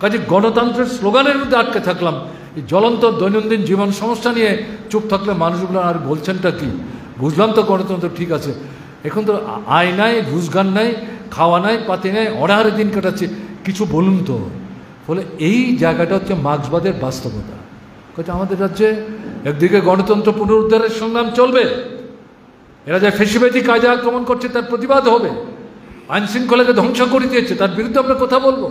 কাজে গণতন্ত্রের স্লোগানের মধ্যে আটকে থাকলাম, এই জ্বলন্ত দৈনন্দিন জীবন সমস্যা নিয়ে চুপ থাকলে মানুষগুলো আর বলছেনটা কি? বুঝলাম তো গণতন্ত্র ঠিক আছে, এখন তো আয় নাই, ঘুষগান নাই, খাওয়া নাই, পাতি নাই, অনাহারে দিন কাটাচ্ছে, কিছু বলুন তো। ফলে এই জায়গাটা হচ্ছে মার্ক্সবাদের বাস্তবতা। কাজে আমাদের রাজ্যে একদিকে গণতন্ত্র পুনরুদ্ধারের সংগ্রাম চলবে, এরা যা ফেসিবাদী কায়দা আক্রমণ করছে তার প্রতিবাদ হবে, আইন শৃঙ্খলাকে ধ্বংস করে দিয়েছে তার বিরুদ্ধে আমরা কথা বলবো,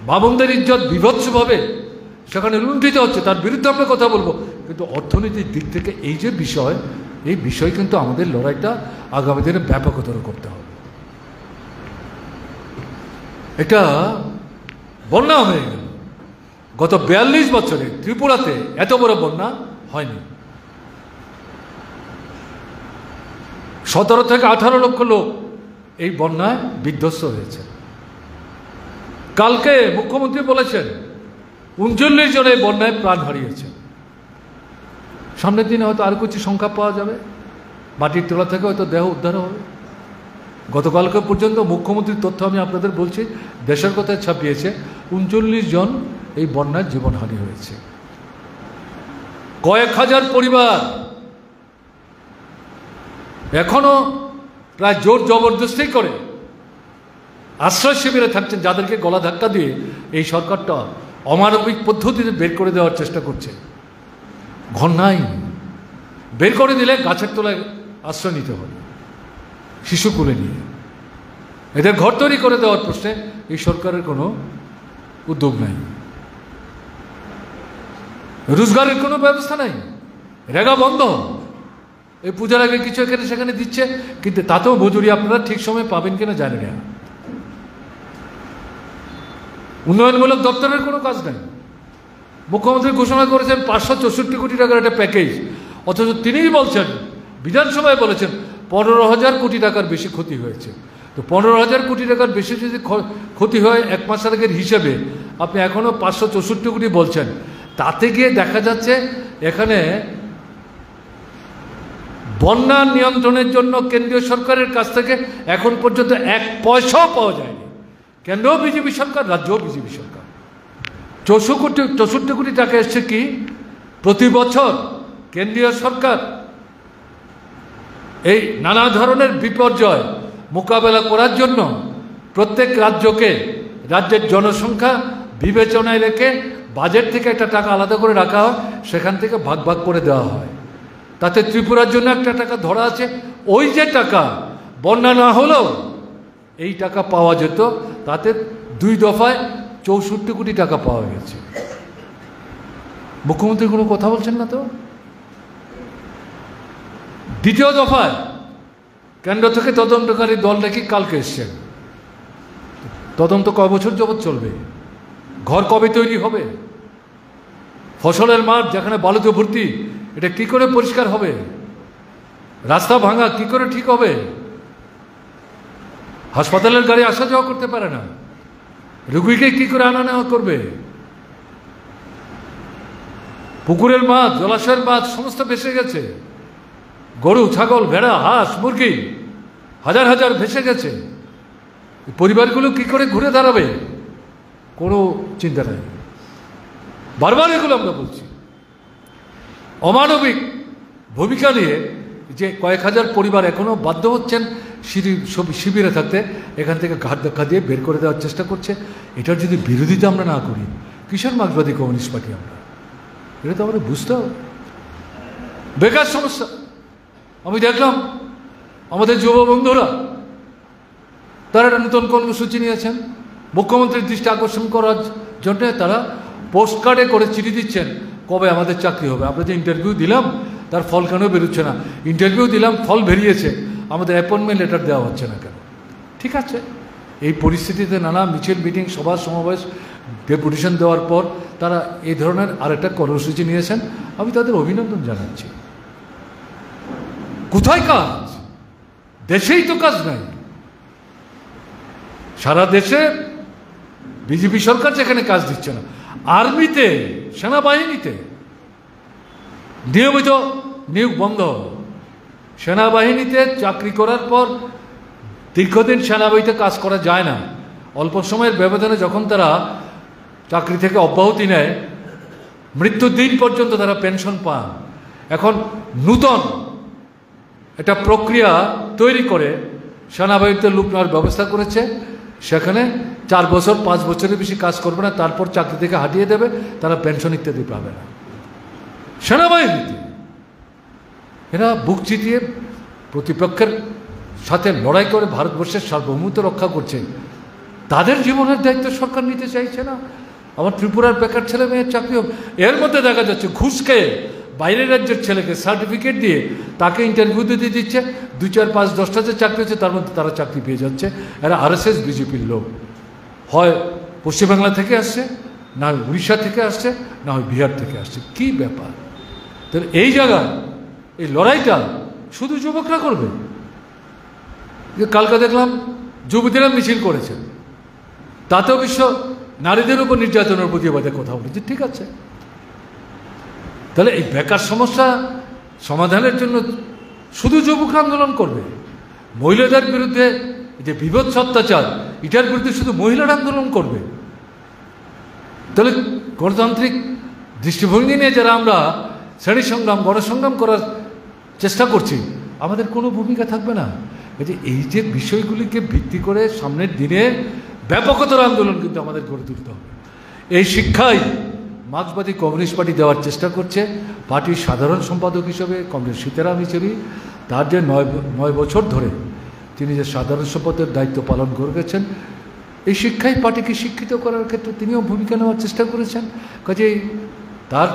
বাবনদের ইজ্জত বিভৎসভাবে সেখানে লুণ্ঠিত হচ্ছে তার বিরুদ্ধে আমরা কথা বলবো। কিন্তু অর্থনৈতিক দিক থেকে এই যে বিষয়, এই বিষয় কিন্তু আমাদের লড়াইটা আগামী দিনে ব্যাপকতর করতে হবে। এটা বন্যা হয়ে গেল, গত 42 বছরে ত্রিপুরাতে এত বড় বন্যা হয়নি। 17 থেকে 18 লক্ষ লোক এই বন্যায় বিধ্বস্ত হয়েছে। কালকে মুখ্যমন্ত্রী বলেছেন ৩৯ জন এই বন্যায় প্রাণ হারিয়েছেন। সামনের দিনে হয়তো আর কিছু সংখ্যা পাওয়া যাবে, মাটির তলা থেকে হয়তো দেহ উদ্ধার হবে। গতকালকে পর্যন্ত মুখ্যমন্ত্রীর তথ্য আমি আপনাদের বলছি, দেশের কথায় ছাপিয়েছে ৩৯ জন এই বন্যায় জীবনহানি হয়েছে। কয়েক হাজার পরিবার এখনো প্রায় জোর জবরদস্তি করে আশ্রয় শিবিরে থাকছেন, যাদেরকে গলা ধাক্কা দিয়ে এই সরকারটা অমানবিক পদ্ধতিতে বের করে দেওয়ার চেষ্টা করছে। ঘর নাই, বের করে দিলে গাছের তলায় আশ্রয় নিতে হবে, শিশু কোলে নিয়ে। এদের ঘর তৈরি করে দেওয়ার প্রশ্নে এই সরকারের কোনো উদ্যোগ নাই, রোজগারের কোনো ব্যবস্থা নাই, রেগা বন্ধ। এই পূজার আগে কিছু এখানে সেখানে দিচ্ছে, কিন্তু তাতেও মজুরি আপনারা ঠিক সময় পাবেন কিনা জানি না। উন্নয়নমূলক দপ্তরের কোনো কাজ নেই। মুখ্যমন্ত্রী ঘোষণা করেছেন 564 কোটি টাকার একটা প্যাকেজ, অথচ তিনিই বলছেন, বিধানসভায় বলেছেন 15,000 কোটি টাকার বেশি ক্ষতি হয়েছে। তো 15,000 কোটি টাকার বেশি যদি ক্ষতি হয় এক মাস আগের হিসেবে, আপনি এখনও 564 কোটি বলছেন। তাতে গিয়ে দেখা যাচ্ছে এখানে বন্যা নিয়ন্ত্রণের জন্য কেন্দ্রীয় সরকারের কাছ থেকে এখন পর্যন্ত 1 পয়সাও পাওয়া যায়নি। কেন্দ্রও বিজেপি সরকার, রাজ্যও বিজেপি সরকার। 64 কোটি টাকা এসছে কি প্রতি বছর কেন্দ্রীয় সরকার এই নানা ধরনের বিপর্যয় মোকাবেলা করার জন্য প্রত্যেক রাজ্যকে রাজ্যের জনসংখ্যা বিবেচনায় রেখে বাজেট থেকে একটা টাকা আলাদা করে রাখা হয়, সেখান থেকে ভাগ ভাগ করে দেওয়া হয়। তাতে ত্রিপুরার জন্য একটা টাকা ধরা আছে। ওই যে টাকা বন্যা না হলেও এই টাকা পাওয়া যেত, তাতে 2 দফায় 64 কোটি টাকা পাওয়া গেছে। মুখ্যমন্ত্রী কোনো কথা বলছেন না তো। দ্বিতীয় দফায় কেন্দ্র থেকে তদন্তকারী দল নাকি কালকে এসছেন। তদন্ত কয় বছর যাবৎ চলবে? ঘর কবে তৈরি হবে? ফসলের মাঠ যেখানে বালুতে ভর্তি, এটা কি করে পরিষ্কার হবে? রাস্তা ভাঙা কি করে ঠিক হবে? হাসপাতালের গাড়ি আসা যাওয়া করতে পারে না, রোগীকে কি করে আনা নেওয়া করবে? পুকুরের মাছ, জলাশয়ের মাছ সমস্ত ভেসে গেছে। গরু, ছাগল, ভেড়া, হাঁস, মুরগি হাজার হাজার ভেসে গেছে। পরিবারগুলো কি করে ঘুরে দাঁড়াবে? কোনো চিন্তা নেই। বারবার এগুলো আমরা বলছি। অমানবিক ভূমিকা নিয়ে যে কয়েক হাজার পরিবার এখনো বাধ্য হচ্ছেন শিবিরে থাকতে, এখান থেকে ঘাট ধাক্কা দিয়ে বের করে দেওয়ার চেষ্টা করছে। এটার যদি বিরোধিতা আমরা না করি, কিসের মার্ক্সবাদী কমিউনিস্ট পার্টি আমরা? এটা তো আমরা বুঝতে হবে। বেকার সমস্যা আমি দেখলাম আমাদের যুব বন্ধুরা তারা একটা নতুন কর্মসূচি নিয়েছেন মুখ্যমন্ত্রীর দৃষ্টি আকর্ষণ করার জন্য। তারা পোস্ট কার্ডে করে চিঠি দিচ্ছেন কবে আমাদের চাকরি হবে। আমরা যে ইন্টারভিউ দিলাম তার ফল কেন বেরোচ্ছে না? ইন্টারভিউ দিলাম, ফল বেরিয়েছে, আমাদের অ্যাপয়েন্টমেন্ট লেটার দেওয়া হচ্ছে না কেন? ঠিক আছে, এই পরিস্থিতিতে নানা মিছিল, মিটিং, সভা সমাবেশ, ডেপুটেশন দেওয়ার পর তারা এই ধরনের আরেকটা কর্মসূচি নিয়েছেন। আমি তাদের অভিনন্দন জানাচ্ছি। কোথায় কাজ? দেশেই তো কাজ নাই। সারা দেশে বিজেপি সরকার যেখানে কাজ দিচ্ছে না, আর্মিতে, সেনাবাহিনীতে নিয়মিত নিয়োগ বন্ধ। সেনাবাহিনীতে চাকরি করার পর দীর্ঘদিন সেনাবাহিনীতে কাজ করা যায় না। অল্প সময়ের ব্যবধানে যখন তারা চাকরি থেকে অব্যাহতি নেয়, মৃত্যুর দিন পর্যন্ত তারা পেনশন পান। এখন নূতন একটা প্রক্রিয়া তৈরি করে সেনাবাহিনীতে লোক নেওয়ার ব্যবস্থা করেছে। সেখানে 4 বছর 5 বছরের বেশি কাজ করবে না, তারপর চাকরি থেকে হাঁটিয়ে দেবে, তারা পেনশন ইত্যাদি পাবে না। সেনাবাহিনীতে এরা বুক চিতিয়ে প্রতিপক্ষের সাথে লড়াই করে ভারতবর্ষের সার্বভৌমত্ব রক্ষা করছে। তাদের জীবনের দায়িত্ব সরকার নিতে চাইছে না। আমার ত্রিপুরার বেকার ছেলে মেয়ের চাকরি হবে। এর মধ্যে দেখা যাচ্ছে ঘুষ খেয়ে বাইরের রাজ্যের ছেলেকে সার্টিফিকেট দিয়ে তাকে ইন্টারভিউ দিতে দিচ্ছে। 2, 4, 5, 10টা যে চাকরি হচ্ছে তার মধ্যে তারা চাকরি পেয়ে যাচ্ছে। এরা RSS বিজেপির লোক, হয় পশ্চিমবাংলা থেকে আসছে, না উড়িষ্যা থেকে আসছে, না হয় বিহার থেকে আসছে। কি ব্যাপার? তাহলে এই জায়গায় এই লড়াইটা শুধু যুবকরা করবে? কালকে দেখলাম যুবতীরা মিছিল করেছে, তাতেও বিশ্ব নারীদের উপর নির্যাতনের প্রতিবাদে কথা বলেছে, ঠিক আছে। তাহলে এই বেকার সমস্যা সমাধানের জন্য শুধু যুবক আন্দোলন করবে? মহিলাদের বিরুদ্ধে যে বিভৎস অত্যাচার, এটার বিরুদ্ধে শুধু মহিলারা আন্দোলন করবে? তাহলে গণতান্ত্রিক দৃষ্টিভঙ্গি নিয়ে যারা আমরা শ্রেণী সংগ্রাম, গণসংগ্রাম করার চেষ্টা করছি, আমাদের কোনো ভূমিকা থাকবে না। এই যে বিষয়গুলিকে ভিত্তি করে সামনের দিনে ব্যাপকতর আন্দোলন কিন্তু আমাদের গড়ে তুলতে হবে। এই শিক্ষাই মার্ক্সবাদী কমিউনিস্ট পার্টি দেওয়ার চেষ্টা করছে। পার্টির সাধারণ সম্পাদক হিসেবে কমরেড সীতারাম ইয়েচুরি, তার যে 9 বছর ধরে তিনি যে সাধারণ সম্পাদকের দায়িত্ব পালন করে গেছেন, এই শিক্ষাই পার্টিকে শিক্ষিত করার ক্ষেত্রে তিনিও ভূমিকা নেওয়ার চেষ্টা করেছেন। কাজেই তার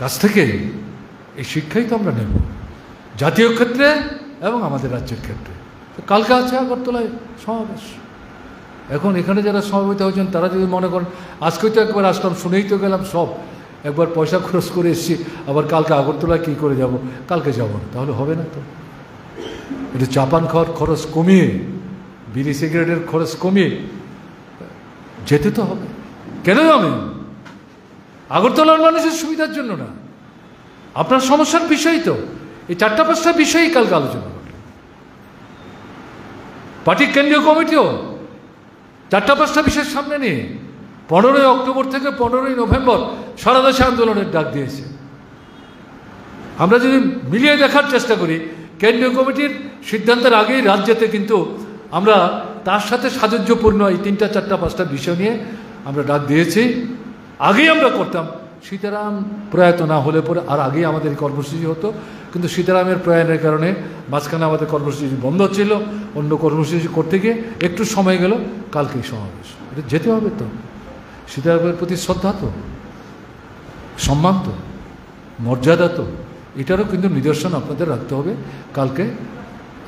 কাছ থেকে এই শিক্ষাই তো আমরা নেব, জাতীয় ক্ষেত্রে এবং আমাদের রাজ্যের ক্ষেত্রে। কালকে আছে আগরতলায় সমাবেশ। এখন এখানে যারা সমবেত হয়েছেন তারা যদি মনে করেন আজকে তো একবার আসলাম, শুনেই তো গেলাম সব, একবার পয়সা খরচ করে এসেছি, আবার কালকে আগরতলায় কী করে যাব, কালকে যাব না, তাহলে হবে না তো। একটু চাপান খাওয়ার খরচ কমিয়ে, বিড়ি সিগারেটের খরচ কমিয়ে যেতে তো হবে। কেন যাবেন? আগরতলার মানুষের সুবিধার জন্য না, আপনার সমস্যার বিষয় তো। এই 4-5টা বিষয়ই কালকে আলোচনা করবে পার্টির কেন্দ্রীয় কমিটিও। 4-5টা বিষয়ের সামনে নিয়ে 15ই অক্টোবর থেকে 15ই নভেম্বর সারা দেশে আন্দোলনের ডাক দিয়েছে। আমরা যদি মিলিয়ে দেখার চেষ্টা করি, কেন্দ্রীয় কমিটির সিদ্ধান্তের আগেই রাজ্যেতে কিন্তু আমরা তার সাথে সাযুজ্যপূর্ণ এই 3-4-5টা বিষয় নিয়ে আমরা ডাক দিয়েছি। আগেই আমরা করতাম, সীতারাম প্রয়াত না হলে পরে আর আগেই আমাদের কর্মসূচি হতো, কিন্তু সীতারামের প্রয়াণের কারণে মাঝখানে আমাদের কর্মসূচি বন্ধ ছিল। অন্য কর্মসূচি করতে গিয়ে একটু সময় গেল, কালকেই সমাবেশ। এটা যেতে হবে তো। সীতারামের প্রতি শ্রদ্ধা তো, সম্মান তো, মর্যাদা তো, এটারও কিন্তু নিদর্শন আপনাদের রাখতে হবে। কালকে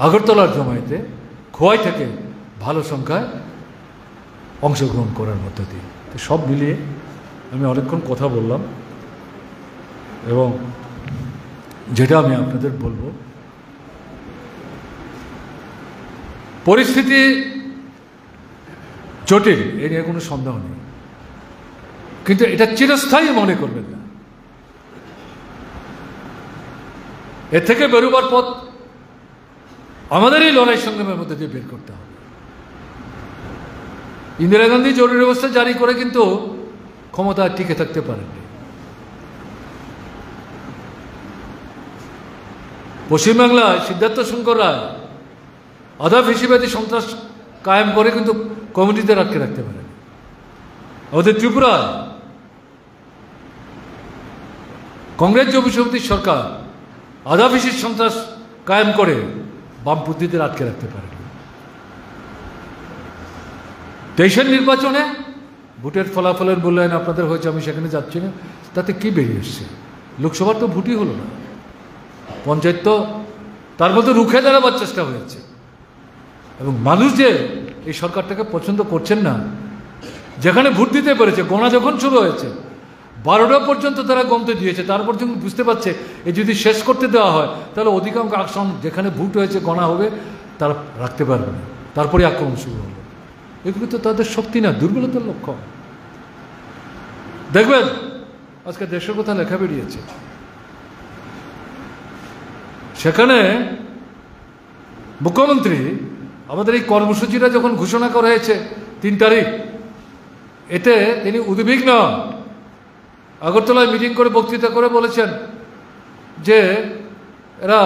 আগরতলার জমায়েতে খোয়াই থেকে ভালো সংখ্যায় অংশগ্রহণ করার মধ্য দিয়ে। তো সব মিলিয়ে আমি অনেকক্ষণ কথা বললাম, এবং যেটা আমি আপনাদের বলবো, পরিস্থিতি জটিল, এ নিয়ে কোনো সন্দেহ নেই, কিন্তু এটা চিরস্থায়ী মনে করবেন না। এর থেকে বেরোবার পথ আমাদের এই লড়াই সংগ্রামের মধ্যে দিয়ে বের করতে হবে। ইন্দিরা গান্ধী জরুরি অবস্থা জারি করে কিন্তু ক্ষমতা টিকে থাকতে পারেননি। পশ্চিমবাংলায় সিদ্ধার্থ শঙ্কর রায় আধা ফেসিবাদী সন্ত্রাস কায়েম করে কিন্তু কমিটিদের আটকে রাখতে পারেন। আমাদের ত্রিপুরায় কংগ্রেস যুব সমিতির সরকার আধা ফেসির সন্ত্রাস কায়েম করে বামপন্থীদের আটকে রাখতে পারেন। 23-এর নির্বাচনে ভোটের ফলাফলের মূল্যায়ন আপনাদের হয়েছে, আমি সেখানে যাচ্ছি না। তাতে কি বেরিয়ে এসছে? লোকসভার তো ভোটই হলো না, পঞ্চায়েত তো তার মধ্যে রুখে দাঁড়াবার চেষ্টা হয়েছে। এবং মানুষ যে এই সরকারটাকে পছন্দ করছেন না, যেখানে ভোট দিতে পেরেছে, গোনা যখন শুরু হয়েছে 12টা পর্যন্ত তারা গমতে দিয়েছে, তারপর যখন বুঝতে পারছে এই যদি শেষ করতে দেওয়া হয় তাহলে অধিকাংশ আসন যেখানে ভোট হয়েছে গণা হবে, তারা রাখতে পারবে না, তারপরে আক্রমণ শুরু হলো। এগুলো তো তাদের শক্তি না, দুর্বলতার লক্ষণ। দেখবেন আজকে দেশের কথা লেখা বেরিয়েছে, সেখানে মুখ্যমন্ত্রী আমাদের এই কর্মসূচিটা যখন ঘোষণা করা হয়েছে 3 তারিখ, এতে তিনি উদ্বিগ্ন। আগরতলায় মিটিং করে বক্তৃতা করে বলেছেন যে এরা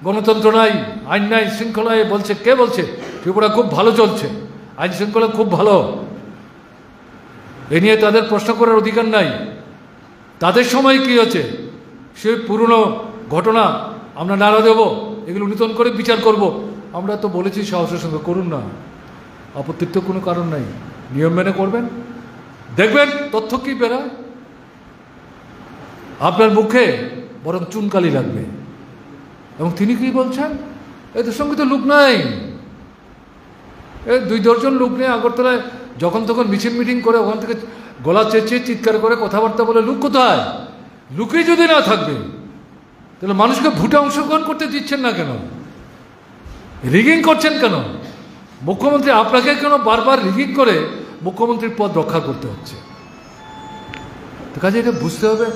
গণতন্ত্র নাই, আইন নাই, শৃঙ্খলায় বলছে। কে বলছে? ত্রিপুরা খুব ভালো চলছে, আইন শৃঙ্খলা খুব ভালো, এ নিয়ে তাদের প্রশ্ন করার অধিকার নাই। তাদের সময় কি হচ্ছে, সে পুরনো ঘটনা আমরা নাড়া দেব, এগুলো নূতন করে বিচার করব। আমরা তো বলেছি সাহসের সঙ্গে করুন না, আপত্তির তো কোনো কারণ নাই, নিয়ম মেনে করবেন, দেখবেন তথ্য কি বেরোয়। আপনার মুখে বরং চুনকালি লাগবে। এবং তিনি কি বলছেন, এদের সঙ্গে তো লোক নাই, এই 2 দর্জন লোক নিয়ে আগরতলায় যখন তখন মিছিল মিটিং করে ওখান থেকে গলা চেঁচিয়ে চিৎকার করে কথাবার্তা বলে, লোক কোথায়? লোকই যদি না থাকবে তাহলে মানুষকে ভোটে অংশগ্রহণ করতে দিচ্ছেন না কেন? রিগিং করছেন কেন? মুখ্যমন্ত্রী আপনাকে কেন বারবার রিগিং করে মুখ্যমন্ত্রীর পদ রক্ষা করতে হচ্ছে? তো কাজে এটা বুঝতে হবে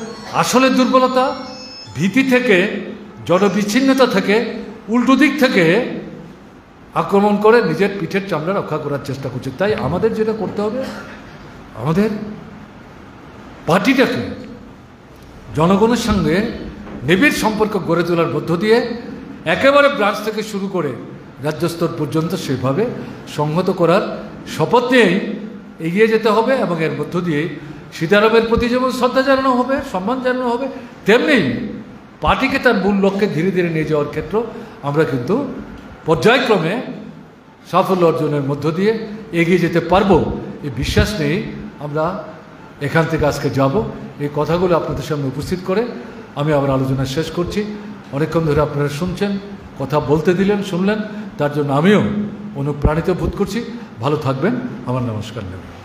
আসলে দুর্বলতা ভীতি থেকে, জনবিচ্ছিন্নতা থেকে, উল্টো দিক থেকে আক্রমণ করে নিজের পিঠের চামড়া রক্ষা করার চেষ্টা করছে। তাই আমাদের যেটা করতে হবে, আমাদের পার্টিটাকে জনগণের সঙ্গে নিবিড় সম্পর্ক গড়ে তোলার মধ্য দিয়ে একেবারে ব্রাঞ্চ থেকে শুরু করে রাজ্য স্তর পর্যন্ত সেভাবে সংহত করার শপথ নিয়েই এগিয়ে যেতে হবে। এবং এর মধ্য দিয়ে সীতারামের প্রতি যেমন শ্রদ্ধা জানানো হবে, সম্মান জানানো হবে, তেমনি পার্টিকে তার মূল লক্ষ্যে ধীরে ধীরে নিয়ে যাওয়ার ক্ষেত্রে আমরা কিন্তু পর্যায়ক্রমে সাফল্য অর্জনের মধ্য দিয়ে এগিয়ে যেতে পারবো, এই বিশ্বাস নিয়েই আমরা এখান থেকে আজকে যাব। এই কথাগুলো আপনাদের সামনে উপস্থিত করে আমি আমার আলোচনা শেষ করছি। অনেকক্ষণ ধরে আপনারা শুনছেন, কথা বলতে দিলেন, শুনলেন, তার জন্য আমিও অনুপ্রাণিত বোধ করছি। ভালো থাকবেন। আমার নমস্কার নেবেন।